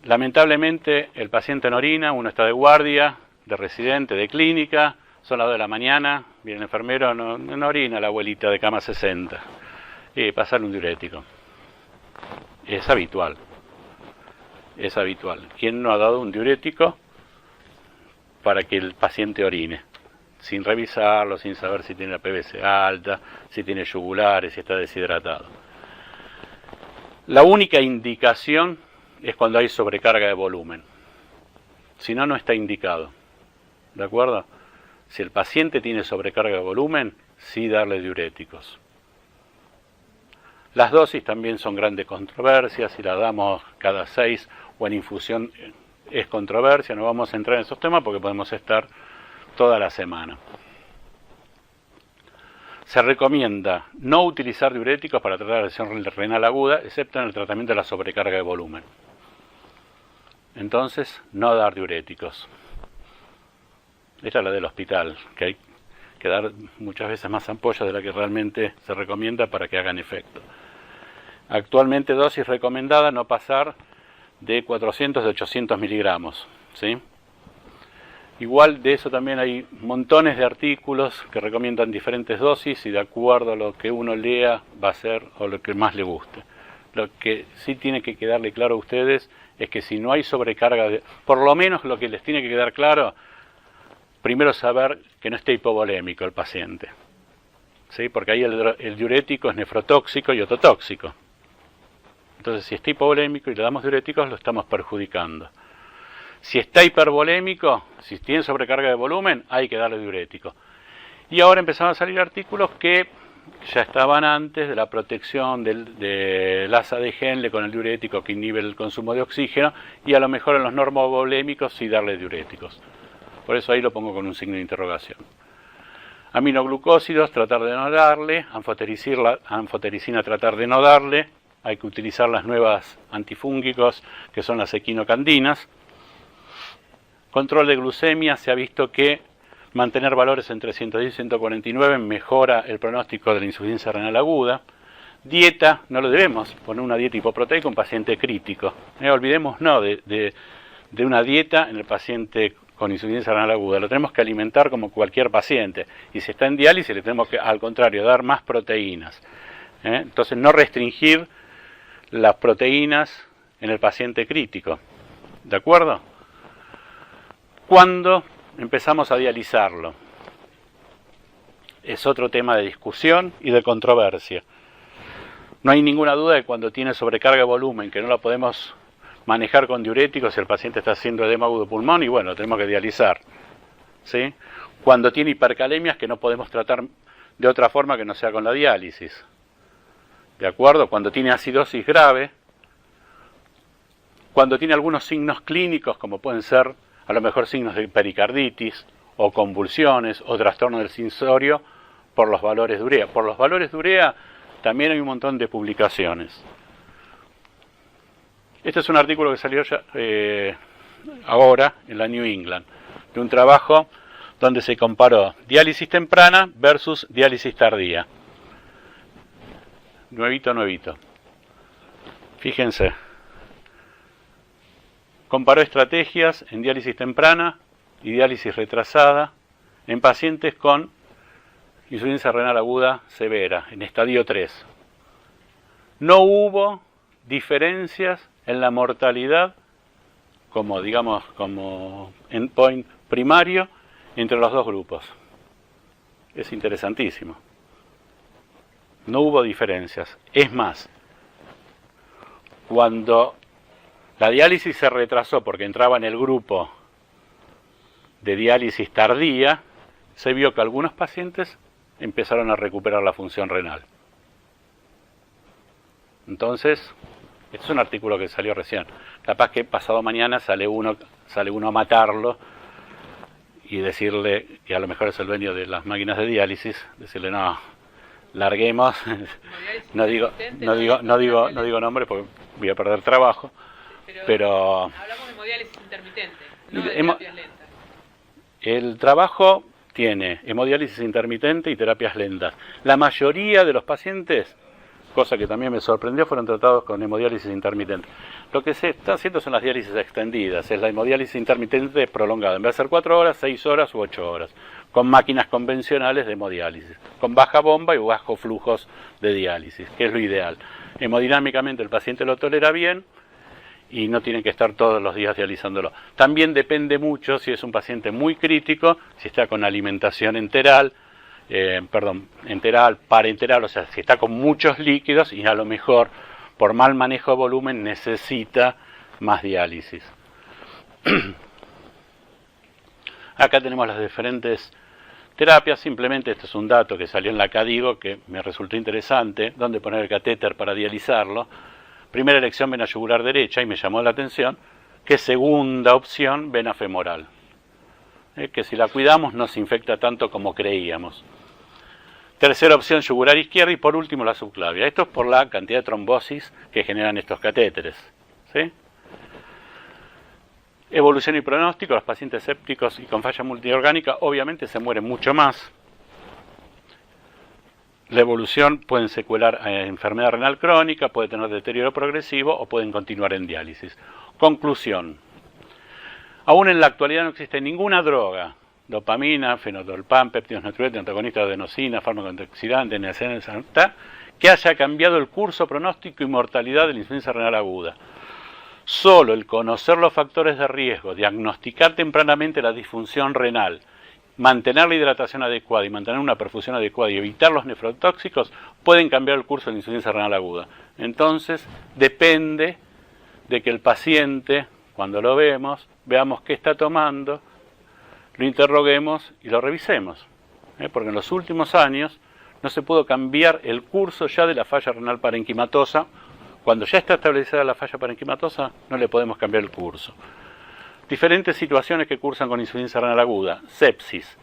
Lamentablemente el paciente no orina, uno está de guardia, de residente, de clínica, son las 2 de la mañana, viene el enfermero, no orina la abuelita de cama 60, y pasarle un diurético. Es habitual. Es habitual. ¿Quién no ha dado un diurético para que el paciente orine? Sin revisarlo, sin saber si tiene la PVC alta, si tiene yugulares, si está deshidratado. La única indicación es cuando hay sobrecarga de volumen. Si no, no está indicado. ¿De acuerdo? Si el paciente tiene sobrecarga de volumen, sí darle diuréticos. Las dosis también son grandes controversias, si las damos cada 6 o en infusión es controversia, no vamos a entrar en esos temas porque podemos estar toda la semana. Se recomienda no utilizar diuréticos para tratar la lesión renal aguda, excepto en el tratamiento de la sobrecarga de volumen. Entonces, no dar diuréticos. Esta es la del hospital, que hay que dar muchas veces más ampollas de la que realmente se recomienda para que hagan efecto. Actualmente dosis recomendada no pasar de 400 de 800 miligramos. ¿Sí? Igual de eso también hay montones de artículos que recomiendan diferentes dosis y de acuerdo a lo que uno lea va a ser o lo que más le guste. Lo que sí tiene que quedarle claro a ustedes es que si no hay sobrecarga, por lo menos lo que les tiene que quedar claro, primero saber que no esté hipovolémico el paciente. ¿Sí? Porque ahí el diurético es nefrotóxico y ototóxico. Entonces, si está hipovolémico y le damos diuréticos, lo estamos perjudicando. Si está hipervolémico, si tiene sobrecarga de volumen, hay que darle diurético. Y ahora empezaron a salir artículos que ya estaban antes de la protección del asa de Henle con el diurético que inhibe el consumo de oxígeno y a lo mejor en los normovolémicos sí darle diuréticos. Por eso ahí lo pongo con un signo de interrogación. Aminoglucósidos, tratar de no darle. Anfotericina, tratar de no darle. Hay que utilizar las nuevas antifúngicos, que son las equinocandinas. Control de glucemia, se ha visto que mantener valores entre 110 y 149 mejora el pronóstico de la insuficiencia renal aguda. Dieta, no lo debemos poner una dieta hipoproteica en un paciente crítico. Olvidemos no de una dieta en el paciente con insuficiencia renal aguda. Lo tenemos que alimentar como cualquier paciente. Y si está en diálisis le tenemos que, al contrario, dar más proteínas. Entonces no restringir las proteínas en el paciente crítico. ¿De acuerdo? ¿Cuándo empezamos a dializarlo? Es otro tema de discusión y de controversia. No hay ninguna duda de que cuando tiene sobrecarga de volumen, que no la podemos manejar con diuréticos, si el paciente está haciendo edema agudo pulmón, y bueno, lo tenemos que dializar. ¿Sí? Cuando tiene hipercalemias, que no podemos tratar de otra forma que no sea con la diálisis. ¿de acuerdo? Cuando tiene acidosis grave, cuando tiene algunos signos clínicos, como pueden ser a lo mejor signos de pericarditis, o convulsiones, o trastorno del sensorio, por los valores de urea. Por los valores de urea también hay un montón de publicaciones. Este es un artículo que salió ya, ahora en la New England, de un trabajo donde se comparó diálisis temprana versus diálisis tardía. Nuevito. Fíjense. Comparó estrategias en diálisis temprana y diálisis retrasada en pacientes con insuficiencia renal aguda severa, en estadio 3. No hubo diferencias en la mortalidad como endpoint primario entre los dos grupos. Es interesantísimo. No hubo diferencias. Es más, cuando la diálisis se retrasó porque entraba en el grupo de diálisis tardía, se vio que algunos pacientes empezaron a recuperar la función renal. Entonces, este es un artículo que salió recién. Capaz que pasado mañana sale uno a matarlo y decirle, que a lo mejor es el dueño de las máquinas de diálisis, decirle no, larguemos. No digo nombre porque voy a perder trabajo. Pero hablamos de hemodiálisis intermitente, no de terapias lentas. El trabajo tiene hemodiálisis intermitente y terapias lentas. La mayoría de los pacientes, cosa que también me sorprendió, fueron tratados con hemodiálisis intermitente. Lo que se está haciendo son las diálisis extendidas, es la hemodiálisis intermitente prolongada. En vez de ser 4 horas, 6 horas u 8 horas, con máquinas convencionales de hemodiálisis, con baja bomba y bajos flujos de diálisis, que es lo ideal. Hemodinámicamente el paciente lo tolera bien y no tienen que estar todos los días dializándolo. También depende mucho si es un paciente muy crítico, si está con alimentación enteral, parenteral, o sea, si está con muchos líquidos y a lo mejor por mal manejo de volumen necesita más diálisis. Acá tenemos las diferentes terapias. Simplemente este es un dato que salió en la CADIGO que me resultó interesante, dónde poner el catéter para dializarlo. Primera elección, vena yugular derecha, y me llamó la atención que segunda opción, vena femoral, que si la cuidamos no se infecta tanto como creíamos. Tercera opción, yugular izquierda, y por último la subclavia. Esto es por la cantidad de trombosis que generan estos catéteres, ¿sí? Evolución y pronóstico, los pacientes sépticos y con falla multiorgánica obviamente se mueren mucho más. La evolución pueden secuelar enfermedad renal crónica, puede tener deterioro progresivo o pueden continuar en diálisis. Conclusión. Aún en la actualidad no existe ninguna droga, dopamina, fenotolpan, péptidos natriuretos, antagonistas de adenosina, fármaco antioxidante, NSAID, que haya cambiado el curso pronóstico y mortalidad de la insuficiencia renal aguda. Solo el conocer los factores de riesgo, diagnosticar tempranamente la disfunción renal, mantener la hidratación adecuada y mantener una perfusión adecuada y evitar los nefrotóxicos pueden cambiar el curso de la insuficiencia renal aguda. Entonces, depende de que el paciente, cuando lo veamos qué está tomando, lo interroguemos y lo revisemos. Porque en los últimos años no se pudo cambiar el curso ya de la falla renal parenquimatosa. Cuando ya está establecida la falla parenquimatosa, no le podemos cambiar el curso. Diferentes situaciones que cursan con insuficiencia renal aguda. Sepsis.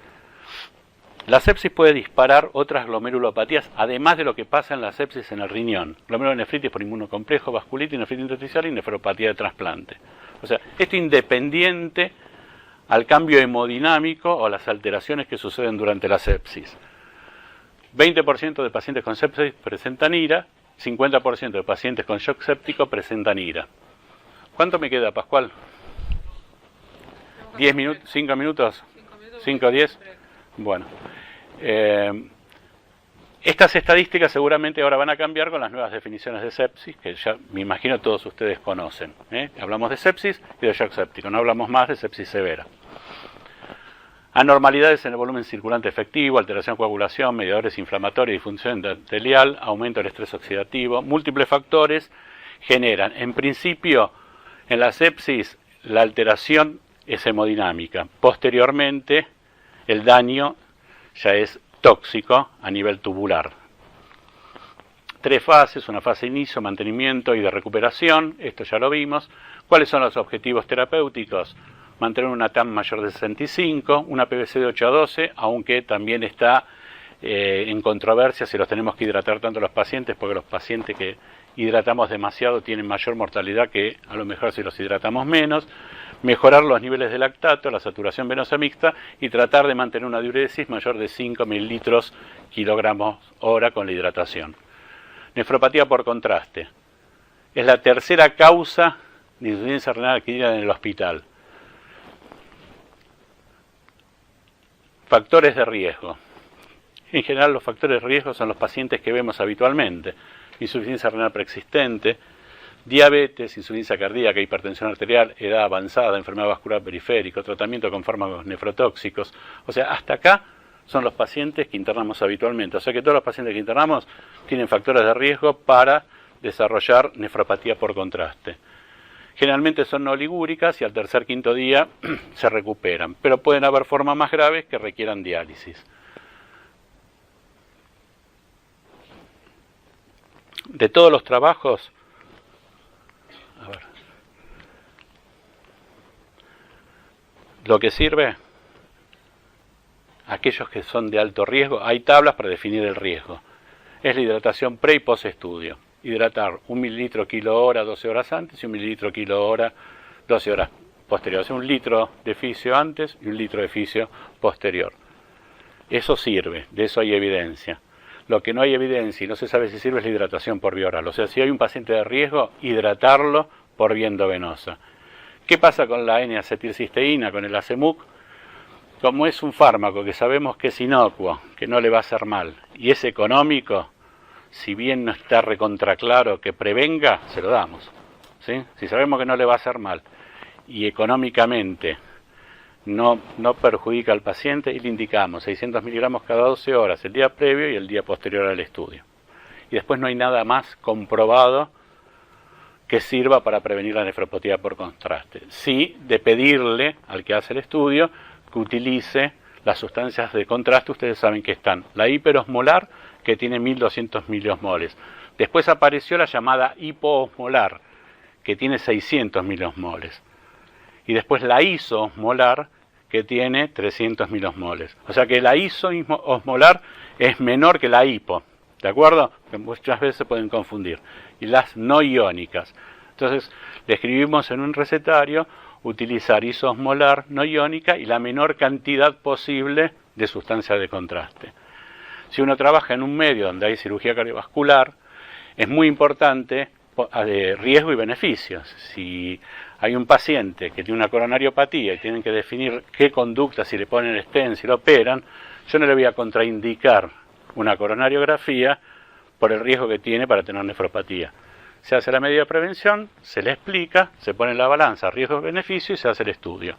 La sepsis puede disparar otras glomerulopatías, además de lo que pasa en la sepsis en el riñón. Glomerulonefritis por inmunocomplejo, vasculitis, nefritis intersticial y nefropatía de trasplante. O sea, esto independiente al cambio hemodinámico o las alteraciones que suceden durante la sepsis. 20% de pacientes con sepsis presentan IRA, 50% de pacientes con shock séptico presentan IRA. ¿Cuánto me queda, Pascual? 10 minutos, 5 minutos, 5 o 10. Bueno, estas estadísticas seguramente ahora van a cambiar con las nuevas definiciones de sepsis, que ya me imagino todos ustedes conocen. Hablamos de sepsis y de shock séptico, no hablamos más de sepsis severa. Anormalidades en el volumen circulante efectivo, alteración de coagulación, mediadores inflamatorios, disfunción endotelial, aumento del estrés oxidativo. Múltiples factores generan, en principio, en la sepsis, la alteración es hemodinámica. Posteriormente, el daño ya es tóxico a nivel tubular. 3 fases, una fase de inicio, mantenimiento y de recuperación, esto ya lo vimos. ¿Cuáles son los objetivos terapéuticos? Mantener una TAM mayor de 65, una PVC de 8 a 12, aunque también está en controversia si los tenemos que hidratar tanto los pacientes, porque los pacientes que hidratamos demasiado tienen mayor mortalidad que a lo mejor si los hidratamos menos. Mejorar los niveles de lactato, la saturación venosa mixta y tratar de mantener una diuresis mayor de 5 mililitros kilogramos hora con la hidratación. Nefropatía por contraste. Es la tercera causa de insuficiencia renal adquirida en el hospital. Factores de riesgo. En general los factores de riesgo son los pacientes que vemos habitualmente. Insuficiencia renal preexistente, diabetes, insuficiencia cardíaca, hipertensión arterial, edad avanzada, enfermedad vascular periférica, tratamiento con fármacos nefrotóxicos. O sea, hasta acá son los pacientes que internamos habitualmente. O sea que todos los pacientes que internamos tienen factores de riesgo para desarrollar nefropatía por contraste. Generalmente son no ligúricas y al tercer quinto día se recuperan, pero pueden haber formas más graves que requieran diálisis. De todos los trabajos, lo que sirve, aquellos que son de alto riesgo, hay tablas para definir el riesgo. Es la hidratación pre y post estudio. Hidratar 1 mililitro kilo hora 12 horas antes y 1 mililitro kilo hora 12 horas posterior. O sea, 1 litro de fisio antes y 1 litro de fisio posterior. Eso sirve, de eso hay evidencia. Lo que no hay evidencia y no se sabe si sirve es la hidratación por vía oral. O sea, si hay un paciente de riesgo, hidratarlo por vía endovenosa. ¿Qué pasa con la N-acetilcisteína, con el Acemuc? Como es un fármaco que sabemos que es inocuo, que no le va a hacer mal, y es económico, si bien no está recontraclaro que prevenga, se lo damos. ¿Sí? Si sabemos que no le va a hacer mal y económicamente no perjudica al paciente, y le indicamos 600 miligramos cada 12 horas, el día previo y el día posterior al estudio. Y después no hay nada más comprobado que sirva para prevenir la nefropatía por contraste. Sí, de pedirle al que hace el estudio que utilice las sustancias de contraste. Ustedes saben que están la hiperosmolar, que tiene 1200 miliosmoles. Después apareció la llamada hipoosmolar, que tiene 600 miliosmoles. Y después la isoosmolar, que tiene 300 miliosmoles. O sea que la isoosmolar es menor que la hipo, ¿de acuerdo? Que muchas veces se pueden confundir. Y las no iónicas. Entonces, le escribimos en un recetario utilizar isoosmolar no iónica y la menor cantidad posible de sustancia de contraste. Si uno trabaja en un medio donde hay cirugía cardiovascular, es muy importante riesgo y beneficios. Si hay un paciente que tiene una coronariopatía y tienen que definir qué conducta, si le ponen stent, si lo operan, yo no le voy a contraindicar una coronariografía por el riesgo que tiene para tener nefropatía. Se hace la medida de prevención, se le explica, se pone en la balanza riesgo-beneficio y se hace el estudio.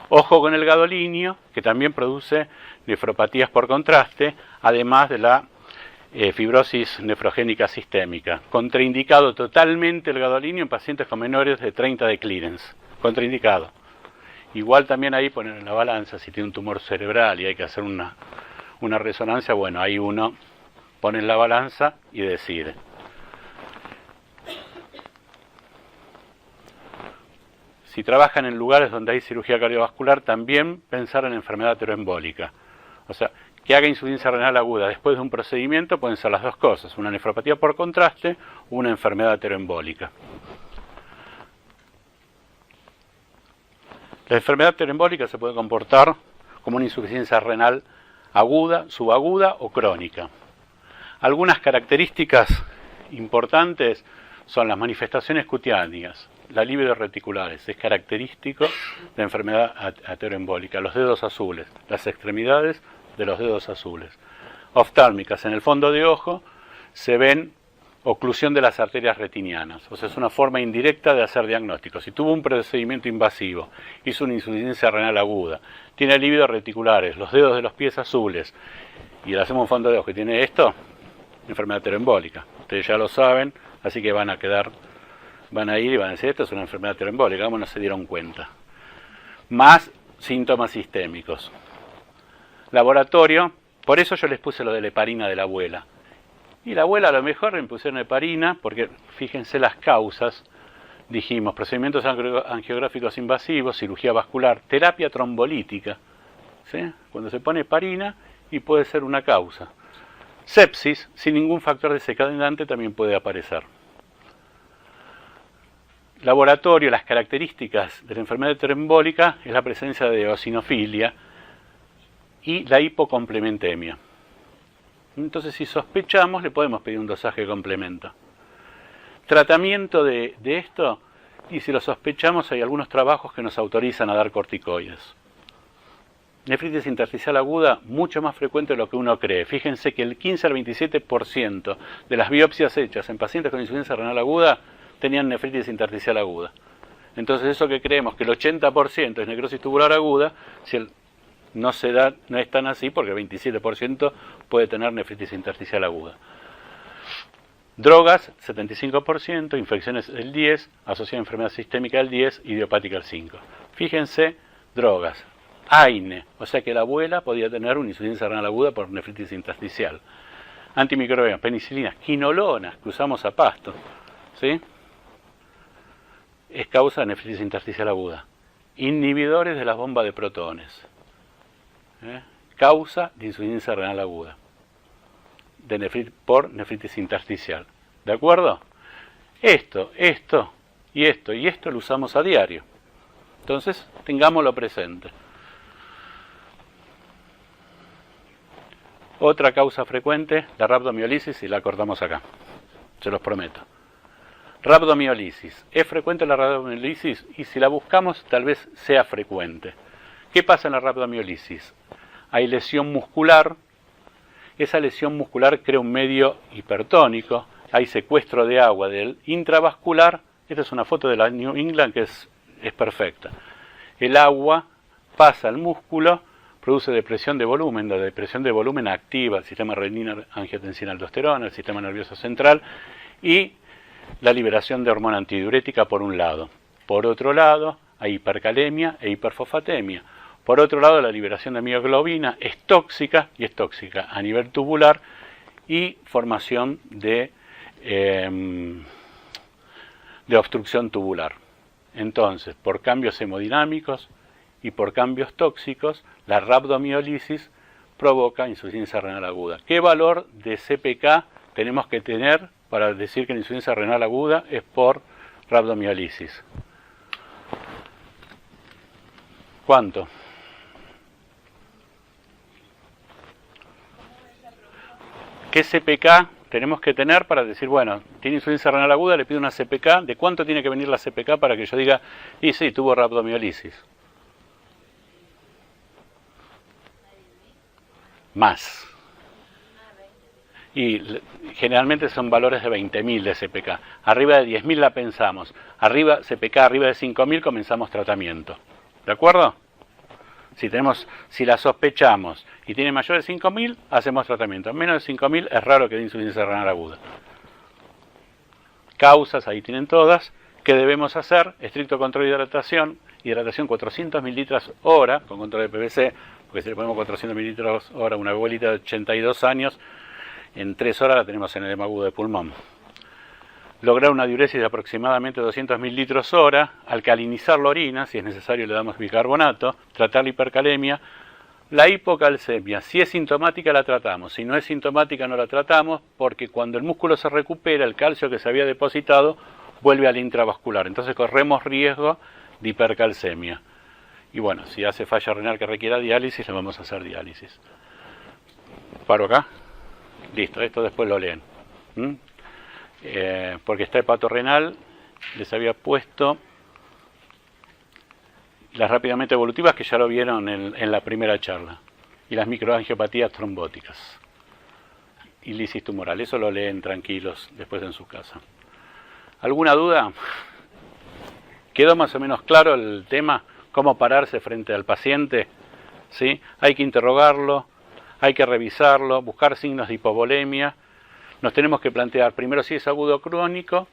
Ojo con el gadolinio, que también produce nefropatías por contraste, además de la fibrosis nefrogénica sistémica. Contraindicado totalmente el gadolinio en pacientes con menores de 30 de clearance. Contraindicado. Igual también ahí poner en la balanza si tiene un tumor cerebral y hay que hacer una resonancia, bueno, ahí uno pone en la balanza y decide. Si trabajan en lugares donde hay cirugía cardiovascular, también pensar en enfermedad ateroembólica. O sea, que haga insuficiencia renal aguda después de un procedimiento pueden ser las dos cosas, una nefropatía por contraste o una enfermedad ateroembólica. La enfermedad ateroembólica se puede comportar como una insuficiencia renal aguda, subaguda o crónica. Algunas características importantes son las manifestaciones cutáneas, la libido reticulares, es característico de la enfermedad ateroembólica, los dedos azules, las extremidades de los dedos azules. Oftálmicas, en el fondo de ojo se ven oclusión de las arterias retinianas, o sea, es una forma indirecta de hacer diagnóstico. Si tuvo un procedimiento invasivo, hizo una insuficiencia renal aguda, tiene libido reticulares, los dedos de los pies azules, y le hacemos un fondo de ojo y tiene esto, enfermedad ateroembólica. Ustedes ya lo saben, así que van a ir y van a decir, esto es una enfermedad ateroembólica, como no se dieron cuenta. Más síntomas sistémicos. Laboratorio, por eso yo les puse lo de la heparina de la abuela. Y la abuela a lo mejor le pusieron heparina, porque fíjense las causas. Dijimos, procedimientos angiográficos invasivos, cirugía vascular, terapia trombolítica, ¿sí? Cuando se pone heparina y puede ser una causa. Sepsis, sin ningún factor desencadenante, también puede aparecer. Laboratorio, las características de la enfermedad tromboembólica es la presencia de eosinofilia y la hipocomplementemia. Entonces, si sospechamos, le podemos pedir un dosaje de complemento. Tratamiento de esto, y si lo sospechamos, hay algunos trabajos que nos autorizan a dar corticoides. Nefritis intersticial aguda, mucho más frecuente de lo que uno cree. Fíjense que el 15 al 27% de las biopsias hechas en pacientes con insuficiencia renal aguda tenían nefritis intersticial aguda. Entonces, eso que creemos que el 80% es necrosis tubular aguda, no es tan así, porque el 27% puede tener nefritis intersticial aguda. Drogas, 75%, infecciones el 10%, asociada a enfermedad sistémica el 10%, idiopática el 5%. Fíjense, drogas. AINE, o sea que la abuela podía tener una insuficiencia renal aguda por nefritis intersticial. Antimicrobianos, penicilinas, quinolonas, que usamos a pasto, ¿sí? Es causa de nefritis intersticial aguda. Inhibidores de las bombas de protones, causa de insuficiencia renal aguda, por nefritis intersticial. ¿De acuerdo? Esto y esto lo usamos a diario. Entonces, tengámoslo presente. Otra causa frecuente, la rhabdomiolisis, y la cortamos acá, se los prometo. Rhabdomiolisis. ¿Es frecuente la rhabdomiolisis? Y si la buscamos, tal vez sea frecuente. ¿Qué pasa en la rhabdomiolisis? Hay lesión muscular. Esa lesión muscular crea un medio hipertónico. Hay secuestro de agua del intravascular. Esta es una foto de la New England que es perfecta. El agua pasa al músculo, produce depresión de volumen. La depresión de volumen activa el sistema renina-angiotensina-aldosterona, el sistema nervioso central, y la liberación de hormona antidiurética por un lado. Por otro lado, hay hipercalemia e hiperfosfatemia. Por otro lado, la liberación de mioglobina es tóxica, y es tóxica a nivel tubular, y formación de obstrucción tubular. Entonces, por cambios hemodinámicos y por cambios tóxicos, la rhabdomiolisis provoca insuficiencia renal aguda. ¿Qué valor de CPK tenemos que tener para decir que la insuficiencia renal aguda es por rhabdomiolisis? ¿Cuánto? ¿Qué CPK tenemos que tener para decir, bueno, tiene insuficiencia renal aguda, le pido una CPK? ¿De cuánto tiene que venir la CPK para que yo diga, y sí, tuvo rhabdomiolisis? Más. Y generalmente son valores de 20.000 de CPK. Arriba de 10.000 la pensamos. CPK arriba de 5.000 comenzamos tratamiento. ¿De acuerdo? Si la sospechamos y tiene mayor de 5.000, hacemos tratamiento. Menos de 5.000 es raro que dé insuficiencia renal aguda. Causas, ahí tienen todas. ¿Qué debemos hacer? Estricto control de hidratación. Hidratación 400 mililitros hora, con control de PVC, porque si le ponemos 400 mililitros hora a una abuelita de 82 años, en 3 horas la tenemos en edema agudo de pulmón. Lograr una diuresis de aproximadamente 200 mililitros hora, alcalinizar la orina, si es necesario le damos bicarbonato, tratar la hipercalemia. La hipocalcemia, si es sintomática la tratamos, si no es sintomática no la tratamos, porque cuando el músculo se recupera, el calcio que se había depositado vuelve al intravascular, entonces corremos riesgo de hipercalcemia. Y bueno, si hace falla renal que requiera diálisis, le vamos a hacer diálisis. ¿Paro acá? Listo, esto después lo leen. Porque está hepatorrenal, les había puesto las rápidamente evolutivas, que ya lo vieron en la primera charla, y las microangiopatías trombóticas y lisis tumoral. Eso lo leen tranquilos después en su casa. ¿Alguna duda? ¿Quedó más o menos claro el tema? ¿Cómo pararse frente al paciente? ¿Sí? Hay que interrogarlo, hay que revisarlo, buscar signos de hipovolemia. Nos tenemos que plantear primero si es agudo o crónico,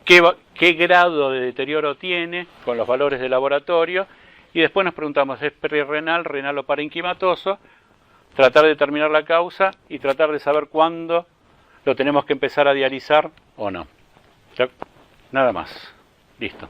qué grado de deterioro tiene con los valores de laboratorio, y después nos preguntamos, ¿es perirenal, renal o parenquimatoso? Tratar de determinar la causa y tratar de saber cuándo ¿Lo tenemos que empezar a dializar o no? Ya, nada más. Listo.